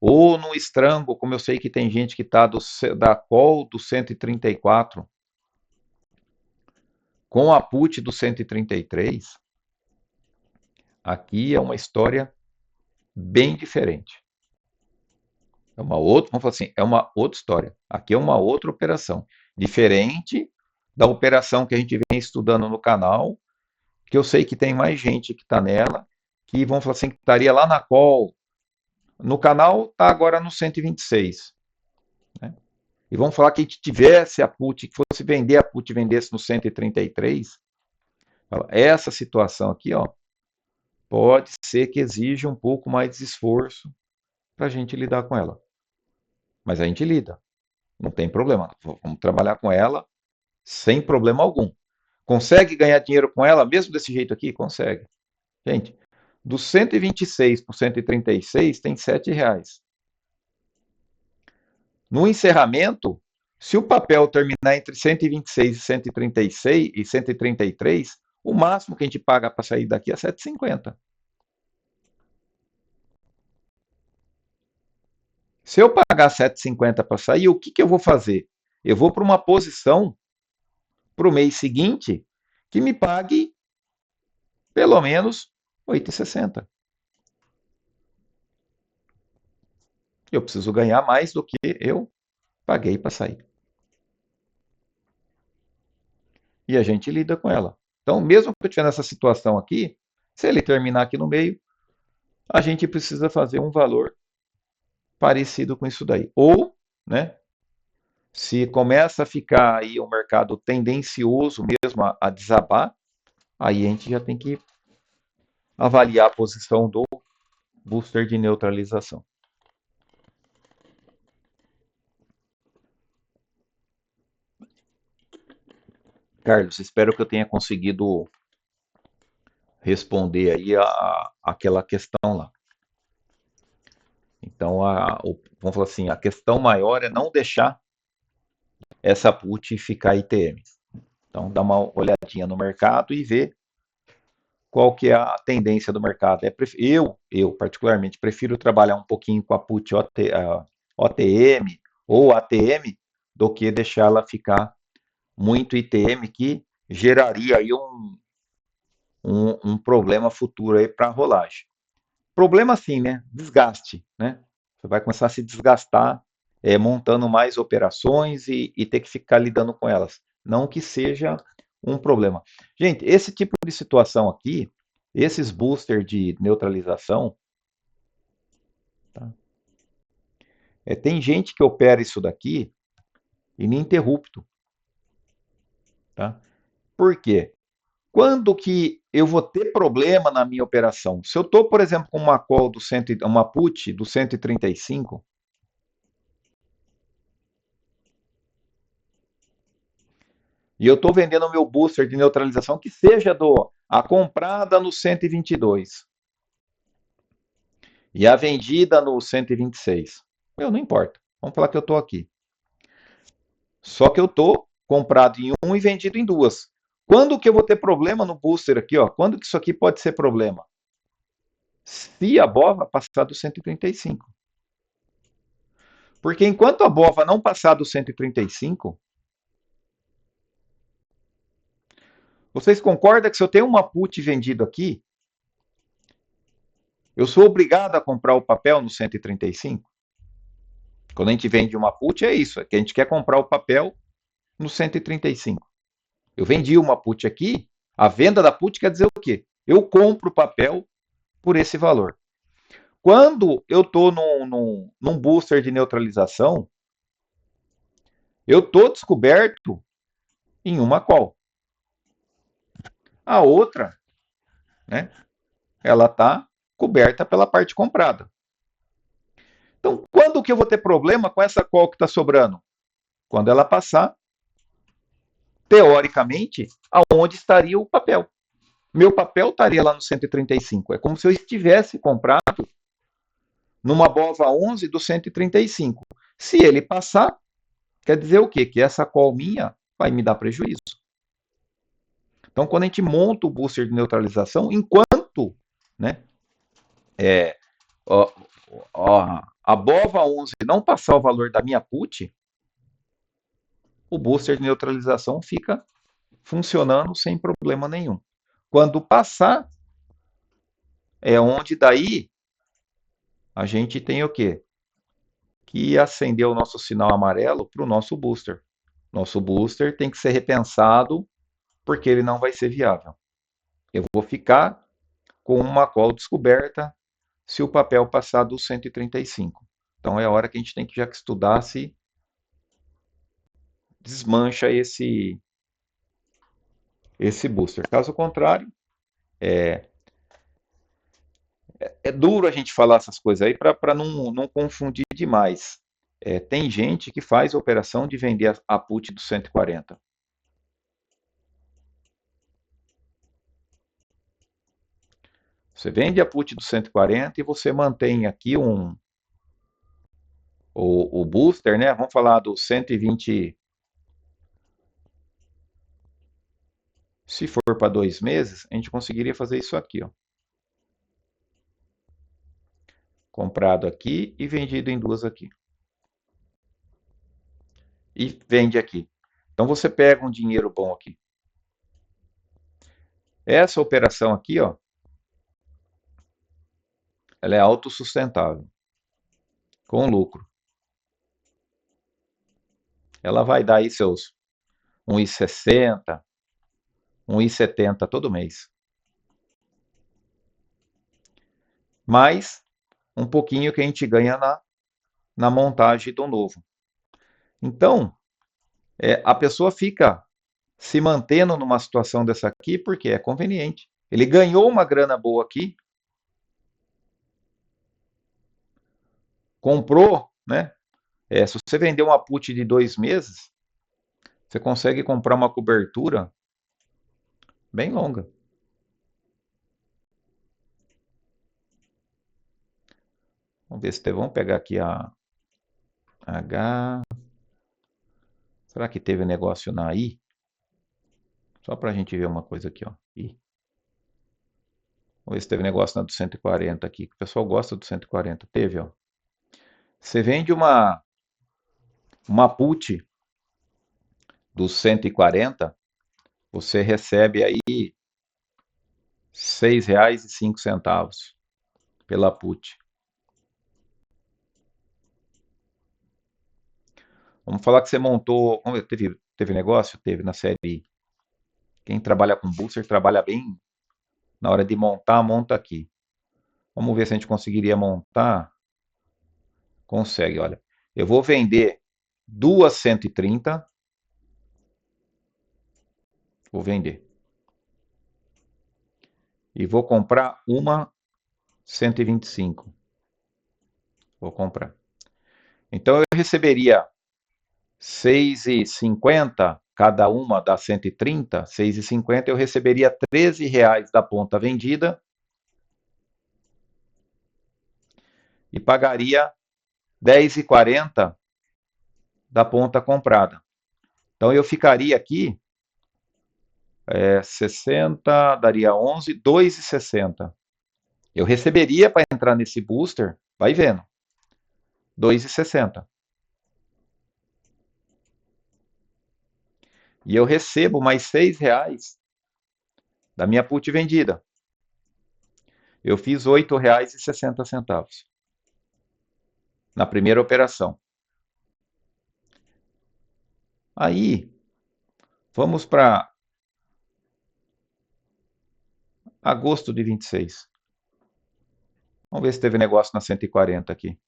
S1: Ou no estrango, como eu sei que tem gente que está da call do 134 com a put do 133, aqui é uma história bem diferente. É uma outra, vamos falar assim, é uma outra história. Aqui é uma outra operação, diferente da operação que a gente vem estudando no canal, que eu sei que tem mais gente que está nela, que vão falar assim, que estaria lá na call. No canal está agora no 126. Né? E vamos falar que a gente tivesse a put, que fosse vender a put, vendesse no 133. Essa situação aqui, ó, pode ser que exija um pouco mais de esforço para a gente lidar com ela. Mas a gente lida, não tem problema. Vamos trabalhar com ela sem problema algum. Consegue ganhar dinheiro com ela mesmo desse jeito aqui? Consegue. Gente, do 126 para o 136 tem R$7. No encerramento, se o papel terminar entre 126 e 136 e 133, o máximo que a gente paga para sair daqui é 7,50. Se eu pagar 7,50 para sair, o que, que eu vou fazer? Eu vou para uma posição para o mês seguinte que me pague pelo menos 8,60. Eu preciso ganhar mais do que eu paguei para sair. E a gente lida com ela. Então, mesmo que eu estiver nessa situação aqui, se ele terminar aqui no meio, a gente precisa fazer um valor parecido com isso daí. Ou, né, se começa a ficar aí o mercado tendencioso mesmo a desabar, aí a gente já tem que avaliar a posição do booster de neutralização. Carlos, espero que eu tenha conseguido responder aí aquela questão lá. Então, vamos falar assim, a questão maior é não deixar essa put ficar ITM. Então, dá uma olhadinha no mercado e ver qual que é a tendência do mercado. Eu particularmente, prefiro trabalhar um pouquinho com a put OTM ou ATM do que deixá-la ficar muito ITM, que geraria aí um problema futuro aí para a rolagem. Problema assim, né? Desgaste, né? Você vai começar a se desgastar montando mais operações e ter que ficar lidando com elas. Não que seja um problema. Gente, esse tipo de situação aqui, esses boosters de neutralização, tá? Tem gente que opera isso daqui ininterrupto. Tá? Por quê? Quando que eu vou ter problema na minha operação? Se eu estou, por exemplo, com uma call uma put do 135, e eu estou vendendo o meu booster de neutralização, que seja a comprada no 122 e a vendida no 126. Não importa. Vamos falar que eu estou aqui. Só que eu estou comprado em um e vendido em duas. Quando que eu vou ter problema no booster aqui? Ó? Quando que isso aqui pode ser problema? Se a BOVA passar do 135. Porque enquanto a BOVA não passar do 135, vocês concordam que se eu tenho uma put vendido aqui, eu sou obrigado a comprar o papel no 135? Quando a gente vende uma put, é isso, é que a gente quer comprar o papel no 135. Eu vendi uma put aqui, a venda da put quer dizer o quê? Eu compro o papel por esse valor. Quando eu estou num booster de neutralização, eu estou descoberto em uma call. A outra, né, ela está coberta pela parte comprada. Então, quando que eu vou ter problema com essa call que está sobrando? Quando ela passar, teoricamente, aonde estaria o papel. Meu papel estaria lá no 135. É como se eu estivesse comprado numa BOVA 11 do 135. Se ele passar, quer dizer o quê? Que essa call minha vai me dar prejuízo. Então, quando a gente monta o booster de neutralização, enquanto, né, ó, a BOVA11 não passar o valor da minha put, o booster de neutralização fica funcionando sem problema nenhum. Quando passar, é onde daí a gente tem o quê? Que acender o nosso sinal amarelo para o nosso booster. Nosso booster tem que ser repensado porque ele não vai ser viável. Eu vou ficar com uma call descoberta se o papel passar dos 135. Então é a hora que a gente tem que já estudar se desmancha esse booster. Caso contrário, é duro a gente falar essas coisas aí para não confundir demais. Tem gente que faz a operação de vender a put do 140. Você vende a put do 140 e você mantém aqui o booster, né? Vamos falar do 120. Se for para 2 meses, a gente conseguiria fazer isso aqui, ó. Comprado aqui e vendido em duas aqui. E vende aqui. Então você pega um dinheiro bom aqui. Essa operação aqui, ó, ela é autossustentável, com lucro. Ela vai dar aí seus 1,60, 1,70 todo mês. Mais um pouquinho que a gente ganha na montagem do novo. Então, a pessoa fica se mantendo numa situação dessa aqui porque é conveniente. Ele ganhou uma grana boa aqui, comprou, né? Se você vender uma put de 2 meses, você consegue comprar uma cobertura bem longa. Vamos ver se vamos pegar aqui a H. Será que teve negócio na I? Só para a gente ver uma coisa aqui, ó. I. Vamos ver se teve negócio na do 140 aqui, que o pessoal gosta do 140. Teve, ó. Você vende uma put dos 140, você recebe aí R$ 6,05 pela put. Vamos falar que você montou. Teve negócio? Teve na série I. Quem trabalha com booster trabalha bem. Na hora de montar, monta aqui. Vamos ver se a gente conseguiria montar. Consegue, olha. Eu vou vender duas 130. Vou vender. E vou comprar uma 125. Vou comprar. Então eu receberia 6,50 cada uma das 130, 6,50 eu receberia R$ 13 da ponta vendida e pagaria 10,40 da ponta comprada. Então eu ficaria aqui 60, daria 11, 2,60. Eu receberia para entrar nesse booster, vai vendo, 2,60. E eu recebo mais R$ 6 da minha put vendida. Eu fiz R$ 8,60 na primeira operação. Aí, vamos para agosto de 26. Vamos ver se teve negócio na 140 aqui.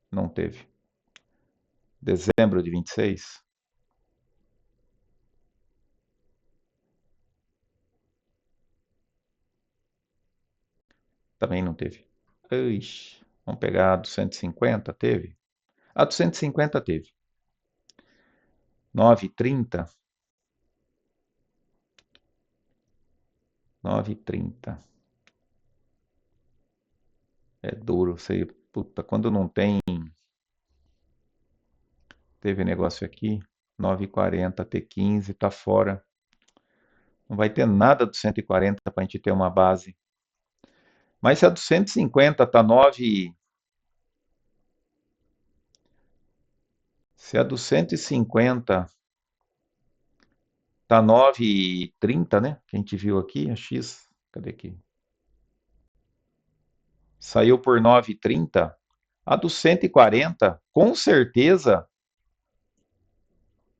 S1: Não teve. Dezembro de 26. Também não teve. Ixi, vamos pegar a do 150, teve? A do 150 teve. 9,30. 9,30. É duro. Você, puta, quando não tem. Teve negócio aqui. 9,40, T15, tá fora. Não vai ter nada do 140 para a gente ter uma base. Mas se a do 150 tá 9, Se a do 150 tá 9,30, né? Que a gente viu aqui, a X, cadê aqui? Saiu por 9,30. A do 140, com certeza,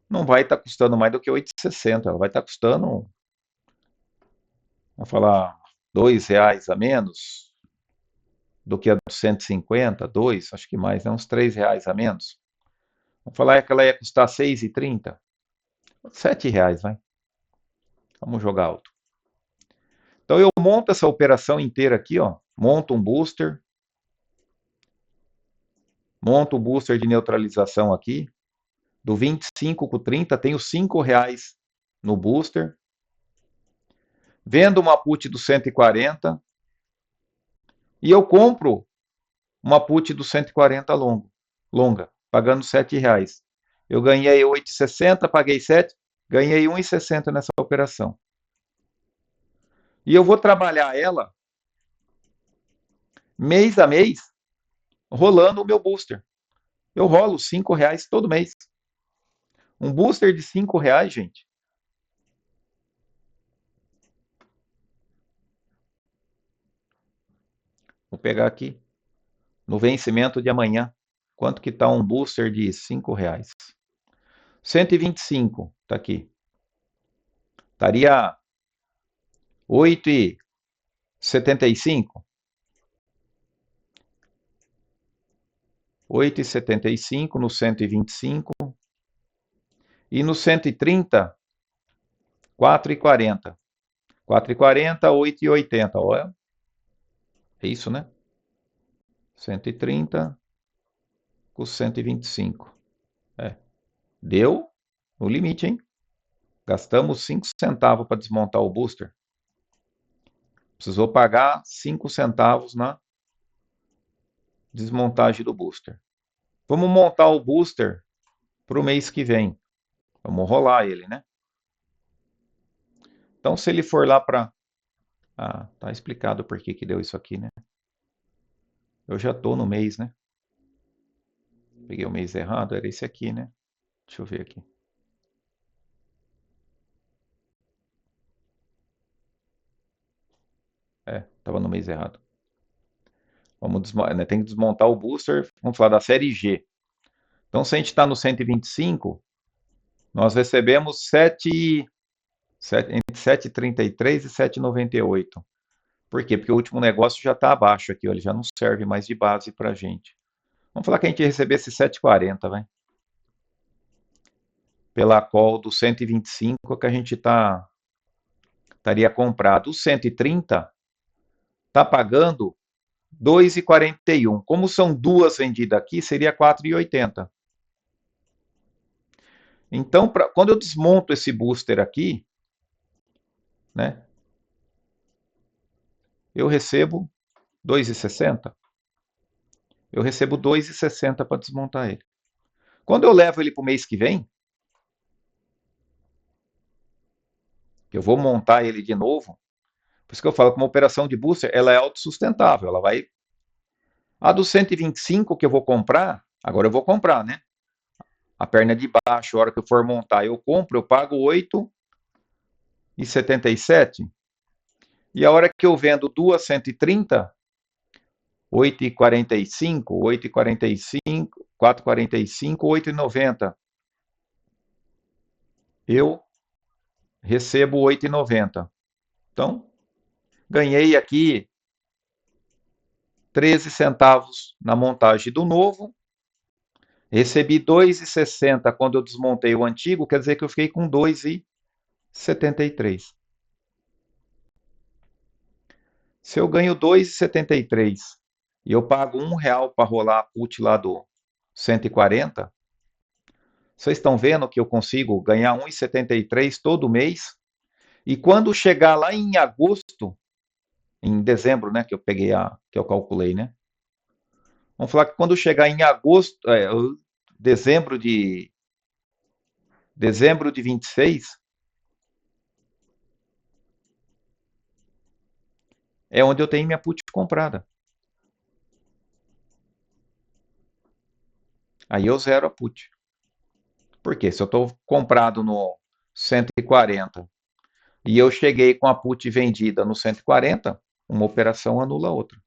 S1: não vai estar custando mais do que 8,60. Ela vai estar custando, vamos falar, R$ 2 a menos do que a do 150, 2, acho que mais, né? Uns R$ 3 a menos. Vamos falar que ela ia custar 6,30. R$ 7, vai. Vamos jogar alto. Então eu monto essa operação inteira aqui, ó. Monto um booster. Monto o booster de neutralização aqui. Do 25 com 30, tenho R$ 5 no booster. Vendo uma put do 140 e eu compro uma put do 140 longa, pagando R$ 7. Eu ganhei 8,60, paguei 7, ganhei 1,60 nessa operação. E eu vou trabalhar ela mês a mês, rolando o meu booster. Eu rolo R$ 5 todo mês. Um booster de R$ 5, gente. Vou pegar aqui. No vencimento de amanhã. Quanto que está um booster de R$ 5? 125, tá aqui. Estaria 8,75. 8,75 no 125. E no 130, 4,40. 4,40, 8,80. Olha, é isso, né? 130 com 125. É. Deu no limite, hein? Gastamos 5 centavos para desmontar o booster. Precisou pagar 5 centavos na desmontagem do booster. Vamos montar o booster para o mês que vem. Vamos rolar ele, né? Então, se ele for lá para... Ah, tá explicado por que deu isso aqui, né? Eu já tô no mês, né? Peguei o mês errado, era esse aqui, né? Deixa eu ver aqui. Tava no mês errado. Vamos né, tem que desmontar o booster. Vamos falar da série G. Então, se a gente está no 125, nós recebemos entre 7,33 e 7,98. Por quê? Porque o último negócio já está abaixo aqui, ó, ele já não serve mais de base para a gente. Vamos falar que a gente recebesse 7,40, vai. Pela call do 125 que a gente estaria comprado. O 130 está pagando 2,41. Como são duas vendidas aqui, seria 4,80. Então, quando eu desmonto esse booster aqui, né, eu recebo 2,60. Eu recebo 2,60 para desmontar ele. Quando eu levo ele para o mês que vem, eu vou montar ele de novo. Por isso que eu falo que uma operação de booster, ela é autossustentável. Ela vai... A do 125 que eu vou comprar, agora eu vou comprar, né? A perna de baixo, a hora que eu for montar, eu compro, eu pago 8,77. E a hora que eu vendo duas 130, 8,45, 8,45, 4,45, 8,90. Eu recebo 8,90. Então, ganhei aqui 13 centavos na montagem do novo. Recebi 2,60 quando eu desmontei o antigo, quer dizer que eu fiquei com 2,73. Se eu ganho 2,73 e eu pago R$ 1 para rolar a put lá do 140, vocês estão vendo que eu consigo ganhar 1,73 todo mês? E quando chegar lá em agosto, em dezembro, né, que eu peguei que eu calculei, né? Vamos falar que quando chegar em agosto, dezembro de 26, é onde eu tenho minha put comprada. Aí eu zero a put. Porque se eu estou comprado no 140 e eu cheguei com a put vendida no 140, uma operação anula a outra.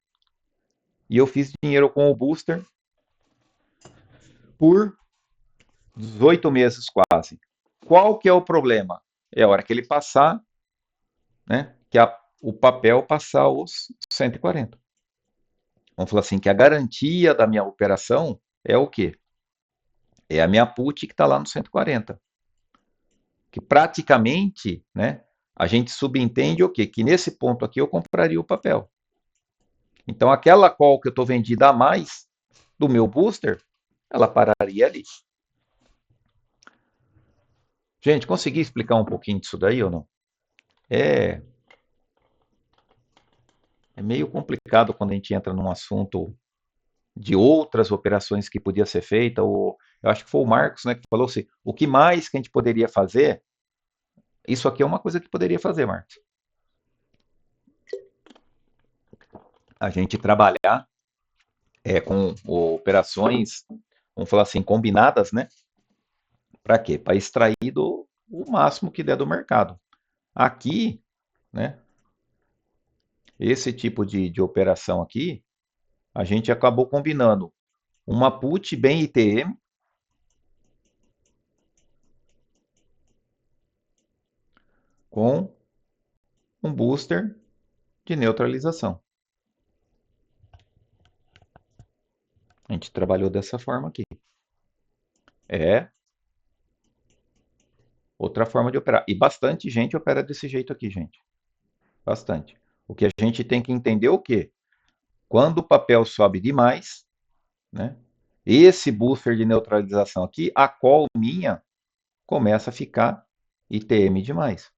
S1: E eu fiz dinheiro com o booster por 18 meses quase. Qual que é o problema? É a hora que ele passar, né, que o papel passar os 140. Vamos falar assim, que a garantia da minha operação é o quê? É a minha put que está lá no 140. Que praticamente, né, a gente subentende o quê? Que nesse ponto aqui eu compraria o papel. Então aquela call que eu estou vendida a mais do meu booster, ela pararia ali. Gente, consegui explicar um pouquinho disso daí ou não? É, é meio complicado quando a gente entra num assunto de outras operações que podia ser feita, ou eu acho que foi o Marcos, né, que falou assim, o que mais que a gente poderia fazer? Isso aqui é uma coisa que poderia fazer, Marcos. A gente trabalhar com operações, vamos falar assim, combinadas, né? Para quê? Para extrair o máximo que der do mercado. Aqui, né? Esse tipo de operação aqui, a gente acabou combinando uma put bem ITM com um booster de neutralização. A gente trabalhou dessa forma aqui. É outra forma de operar. E bastante gente opera desse jeito aqui, gente. Bastante. O que a gente tem que entender é o quê? Quando o papel sobe demais, né? Esse buffer de neutralização aqui, a call minha começa a ficar ITM demais.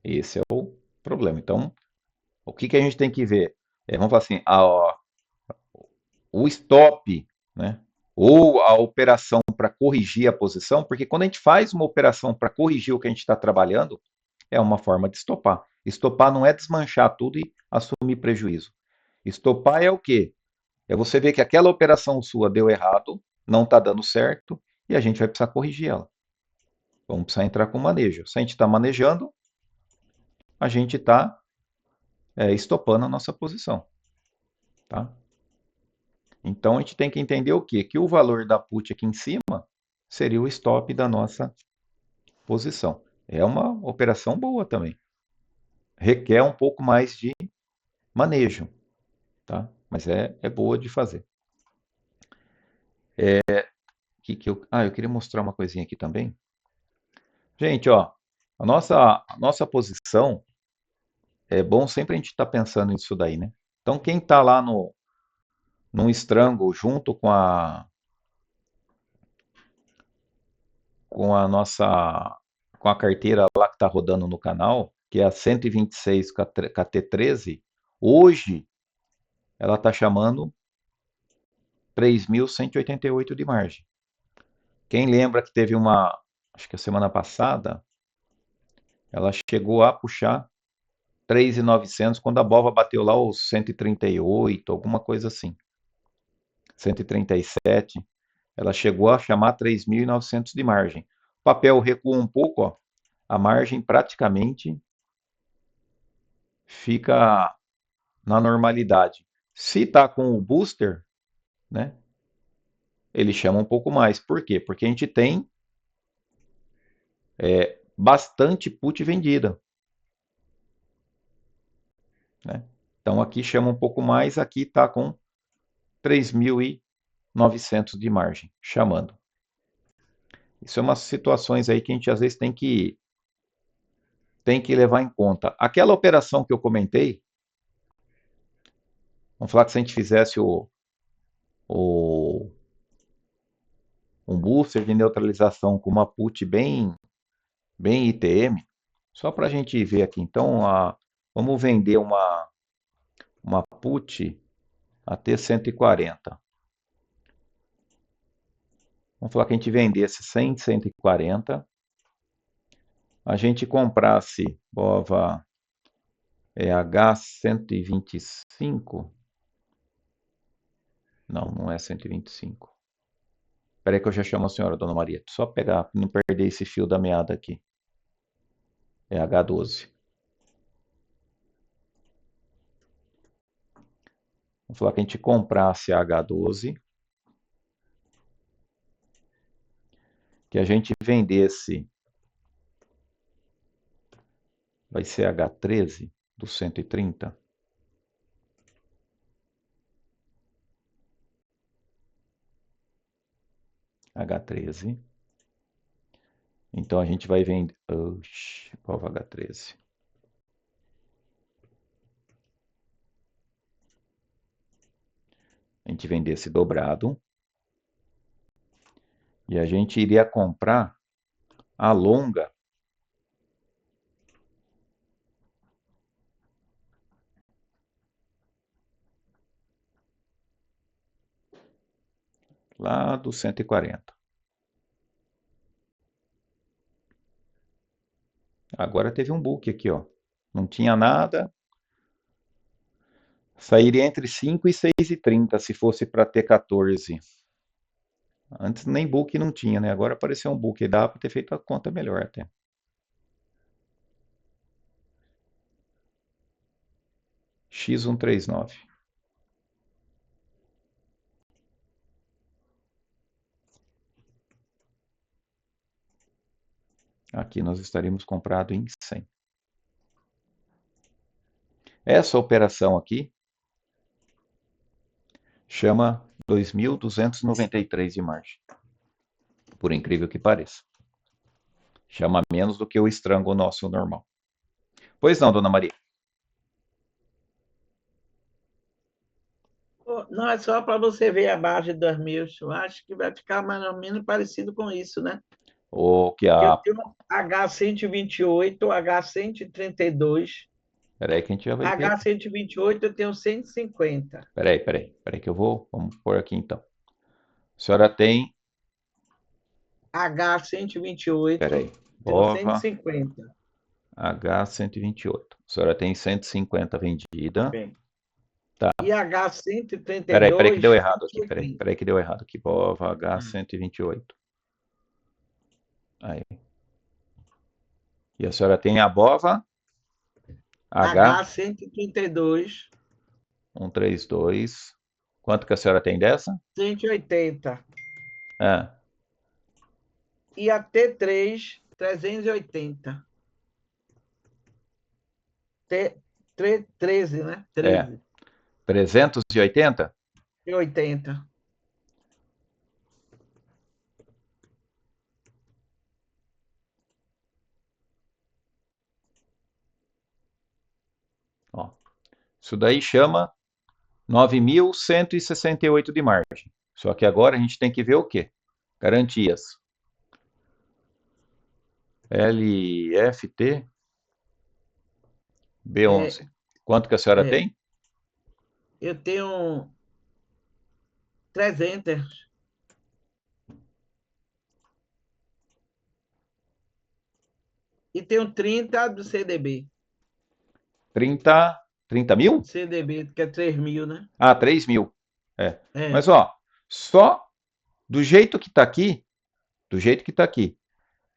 S1: Esse é o problema. Então, o que a gente tem que ver? Vamos falar assim, o stop, né? Ou a operação para corrigir a posição, porque quando a gente faz uma operação para corrigir o que a gente está trabalhando, é uma forma de estopar. Estopar não é desmanchar tudo e assumir prejuízo. Estopar é o quê? É você ver que aquela operação sua deu errado, não está dando certo, e a gente vai precisar corrigir ela. Vamos precisar entrar com manejo. Se a gente está manejando, a gente está estopando a nossa posição. Tá? Então a gente tem que entender o quê? Que o valor da put aqui em cima seria o stop da nossa posição. É uma operação boa também. Requer um pouco mais de manejo, tá? Mas é boa de fazer. Eu queria mostrar uma coisinha aqui também. Gente, ó, a nossa posição, é bom sempre a gente estar pensando nisso daí, né? Então, quem está lá num strangle junto com a carteira lá que está rodando no canal, que é a 126 KT13, hoje ela está chamando 3.188 de margem. Quem lembra que teve acho que a semana passada, ela chegou a puxar 3.900 quando a BOVA bateu lá os 138, alguma coisa assim. 137, ela chegou a chamar 3.900 de margem. O papel recuou um pouco, ó, a margem praticamente fica na normalidade. Se está com o booster, né, ele chama um pouco mais. Por quê? Porque a gente tem bastante put vendida. Né? Então aqui chama um pouco mais, aqui está com 3.900 de margem, chamando. Isso é umas situações aí que a gente às vezes tem que levar em conta. Aquela operação que eu comentei, vamos falar que se a gente fizesse o um booster de neutralização com uma put bem ITM, só para a gente ver aqui. Então, vamos vender uma put a T140. Vamos falar que a gente vendesse 100 140, a gente comprasse BOVA H125, Não é 125. Espera aí que eu já chamo a senhora, dona Maria. Só pegar, não perder esse fio da meada aqui. É H12. Vamos falar que a gente comprasse a H12, que a gente vendesse, vai ser H13 do 130. H13. Então a gente vai vender. Oxi, prova H13. A gente vendesse dobrado. E a gente iria comprar a longa lá do 140. Agora teve um book aqui, ó. Não tinha nada. Sairia entre 5 e 6,30 se fosse para ter 14. Antes nem book não tinha, né? Agora apareceu um book. Dá para ter feito a conta melhor até. X139. Aqui nós estaríamos comprado em 100. Essa operação aqui chama 2.293 de margem. Por incrível que pareça. Chama menos do que o estrango nosso normal. Pois não, dona Maria?
S2: Não é só para você ver a margem de 2000, eu acho que vai ficar mais ou menos parecido com isso, né?
S1: O que
S2: Eu
S1: a...
S2: tenho H128, H132.
S1: Peraí que a gente já vai ver.
S2: H128 eu tenho 150.
S1: Peraí que eu vou... Vamos pôr aqui então. A senhora tem...
S2: H128,
S1: Peraí.
S2: tenho
S1: Bova
S2: 150.
S1: H128. A senhora tem 150 vendida.
S2: Bem.
S1: Tá.
S2: E H132,
S1: Peraí que deu errado aqui.
S2: 180.
S1: Peraí que deu errado aqui. Bova H128. Aí. E a senhora tem a Bova
S2: H132,
S1: 132. Quanto que a senhora tem dessa?
S2: 180.
S1: Ah,
S2: E a T3, 380. 13, né? 13.
S1: 380?
S2: E 80.
S1: Ó. Isso daí chama 9.168 de margem. Só que agora a gente tem que ver o quê? Garantias. LFT B11. Quanto que a senhora tem?
S2: Eu tenho 300. E tenho 30 do CDB.
S1: 30 mil?
S2: CDB, que é 3.000, né?
S1: Ah, 3 mil. Mas, ó, só do jeito que tá aqui,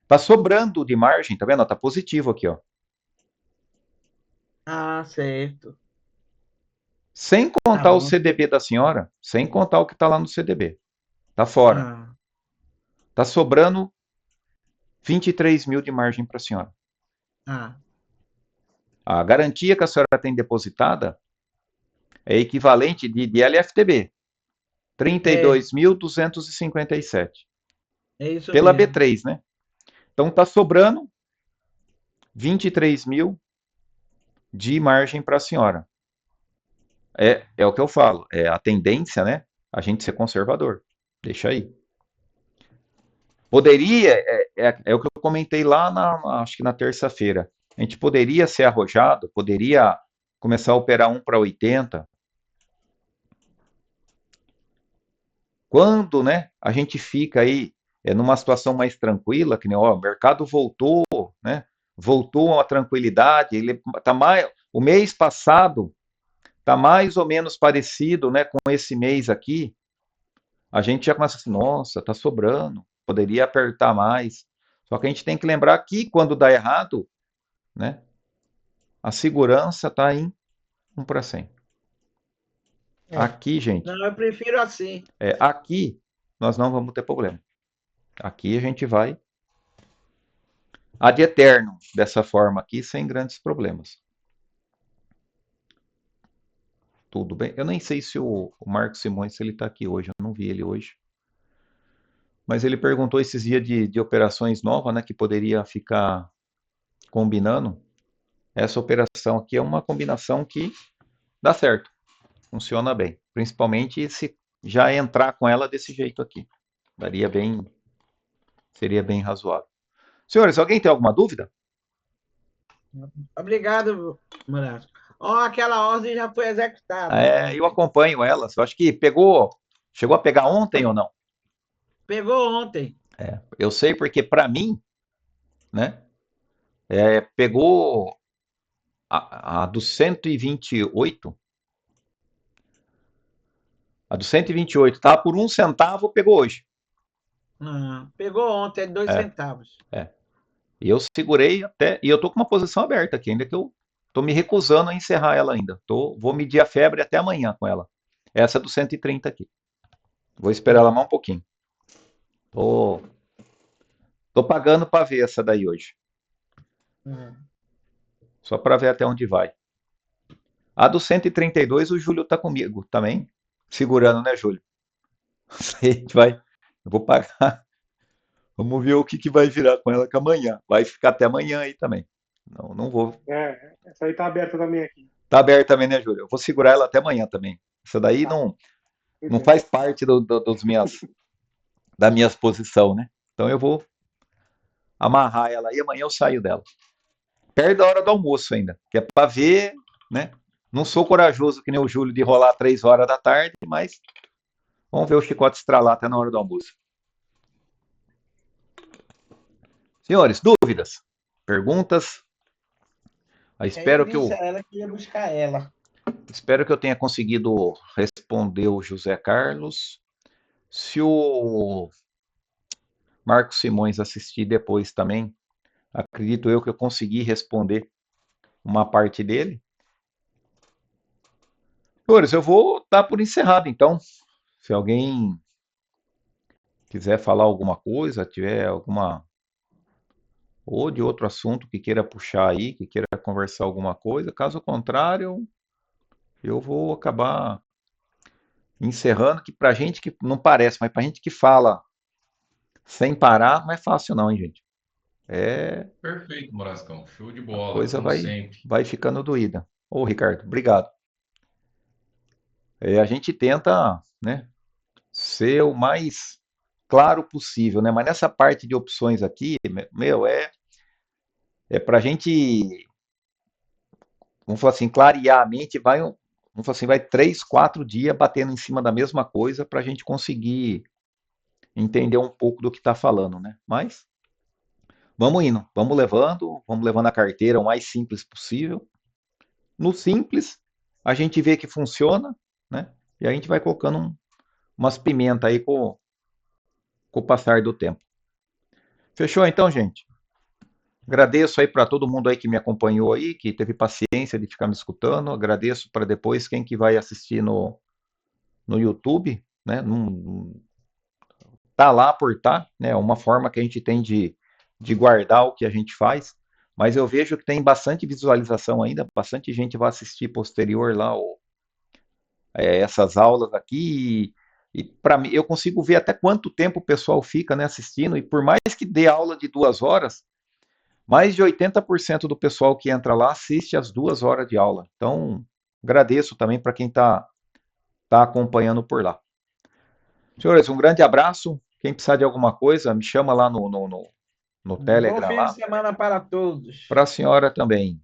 S1: tá sobrando de margem, tá vendo? Tá positivo aqui, ó.
S2: Ah, certo.
S1: Sem contar o CDB da senhora, sem contar o que tá lá no CDB. Tá fora. Tá sobrando 23 mil de margem para a senhora. A garantia que a senhora tem depositada é equivalente de LFTB. 32.257.
S2: É isso
S1: pela
S2: mesmo.
S1: B3, né? Então tá sobrando 23 mil de margem para a senhora. É o que eu falo, é a tendência, né? A gente ser conservador. Deixa aí. Poderia, é o que eu comentei lá, acho que na terça-feira. A gente poderia ser arrojado, poderia começar a operar 1 para 80. Quando, né, a gente fica aí numa situação mais tranquila, que nem, ó, o mercado voltou, né? Voltou a tranquilidade, ele tá mais, o mês passado tá mais ou menos parecido, né, com esse mês aqui, a gente já começa assim, nossa, tá sobrando, poderia apertar mais. Só que a gente tem que lembrar que quando dá errado, né, a segurança está em 1%.
S2: É.
S1: Aqui, gente,
S2: Não, eu prefiro assim.
S1: aqui nós não vamos ter problema. Aqui a gente vai ad eterno, dessa forma aqui, sem grandes problemas. Tudo bem. Eu nem sei se o Marcos Simões, se ele está aqui hoje, eu não vi ele hoje. Mas ele perguntou esses dias de operações novas, né, que poderia ficar combinando. Essa operação aqui é uma combinação que dá certo, funciona bem. Principalmente se já entrar com ela desse jeito aqui. Daria bem, seria bem razoável. Senhores, alguém tem alguma dúvida?
S2: Obrigado, Morato. Ó, aquela ordem já foi executada
S1: Eu
S2: ontem.
S1: acompanho elas. Eu acho que pegou, chegou a pegar ontem ou não?
S2: Pegou ontem.
S1: Eu sei porque para mim, né, pegou a do 128. A do 128 tá por 1 centavo, pegou hoje.
S2: Pegou ontem, 2 centavos.
S1: É. E eu segurei até. E eu tô com uma posição aberta aqui, ainda que eu tô me recusando a encerrar ela ainda. Vou medir a febre até amanhã com ela. Essa é do 130 aqui. Vou esperar ela mais um pouquinho. Tô, tô pagando para ver essa daí hoje. Só para ver até onde vai. A do 132, o Júlio tá comigo também. Segurando, né, Júlio? A gente vai. Eu vou pagar. Vamos ver o que vai virar com ela que amanhã. Vai ficar até amanhã aí também. Não, não vou.
S3: Essa aí tá aberta também aqui.
S1: Tá aberto também, né, Júlio? Eu vou segurar ela até amanhã também. Isso daí
S3: Tá.
S1: não faz parte da minha posição, né? Então eu vou amarrar ela aí, amanhã eu saio dela. Perto da hora do almoço ainda, que é para ver, né? Não sou corajoso que nem o Júlio de rolar 3 horas da tarde, mas vamos ver o chicote estralar até na hora do almoço. Senhores, dúvidas? Perguntas?
S2: Ele disse a ela que ia buscar ela.
S1: Espero que eu tenha conseguido responder o José Carlos. Se o Marcos Simões assistir depois também, acredito eu que eu consegui responder uma parte dele. Senhores, eu vou dar por encerrado então. Se alguém quiser falar alguma coisa, tiver alguma ou de outro assunto que queira puxar aí, que queira conversar alguma coisa, caso contrário, eu vou acabar encerrando, que pra gente que não parece, mas pra gente que fala sem parar, não é fácil não, hein, gente?
S4: Perfeito, Morascão. Show de
S1: A
S4: bola,
S1: coisa
S4: como sempre.
S1: vai ficando doída. Ô, Ricardo, obrigado. A gente tenta, né, ser o mais claro possível, né? Mas nessa parte de opções aqui, meu, é para a gente, vamos falar assim, clarear a mente, vamos falar assim, vai 3, 4 dias batendo em cima da mesma coisa para a gente conseguir entender um pouco do que está falando, né? Mas vamos indo, vamos levando a carteira o mais simples possível. No simples, a gente vê que funciona, né? E a gente vai colocando umas pimentas aí com o passar do tempo. Fechou então, gente? Agradeço aí para todo mundo aí que me acompanhou aí, que teve paciência de ficar me escutando. Agradeço para depois quem que vai assistir no YouTube, né? Tá lá por tá, né? É uma forma que a gente tem de guardar o que a gente faz. Mas eu vejo que tem bastante visualização ainda, bastante gente vai assistir posterior lá essas aulas aqui. E para mim, eu consigo ver até quanto tempo o pessoal fica, né, assistindo. E por mais que dê aula de 2 horas, mais de 80% do pessoal que entra lá assiste as 2 horas de aula. Então, agradeço também para quem tá acompanhando por lá. Senhores, um grande abraço. Quem precisar de alguma coisa, me chama lá no
S2: Bom
S1: Telegram
S2: fim de
S1: lá.
S2: semana para todos.
S1: Para a senhora também.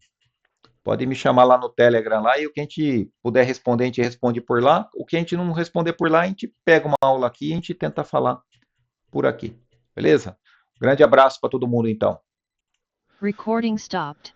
S1: Pode me chamar lá no Telegram lá e o que a gente puder responder, a gente responde por lá. O que a gente não responder por lá, a gente pega uma aula aqui e a gente tenta falar por aqui. Beleza? Grande abraço para todo mundo então.
S5: Recording stopped.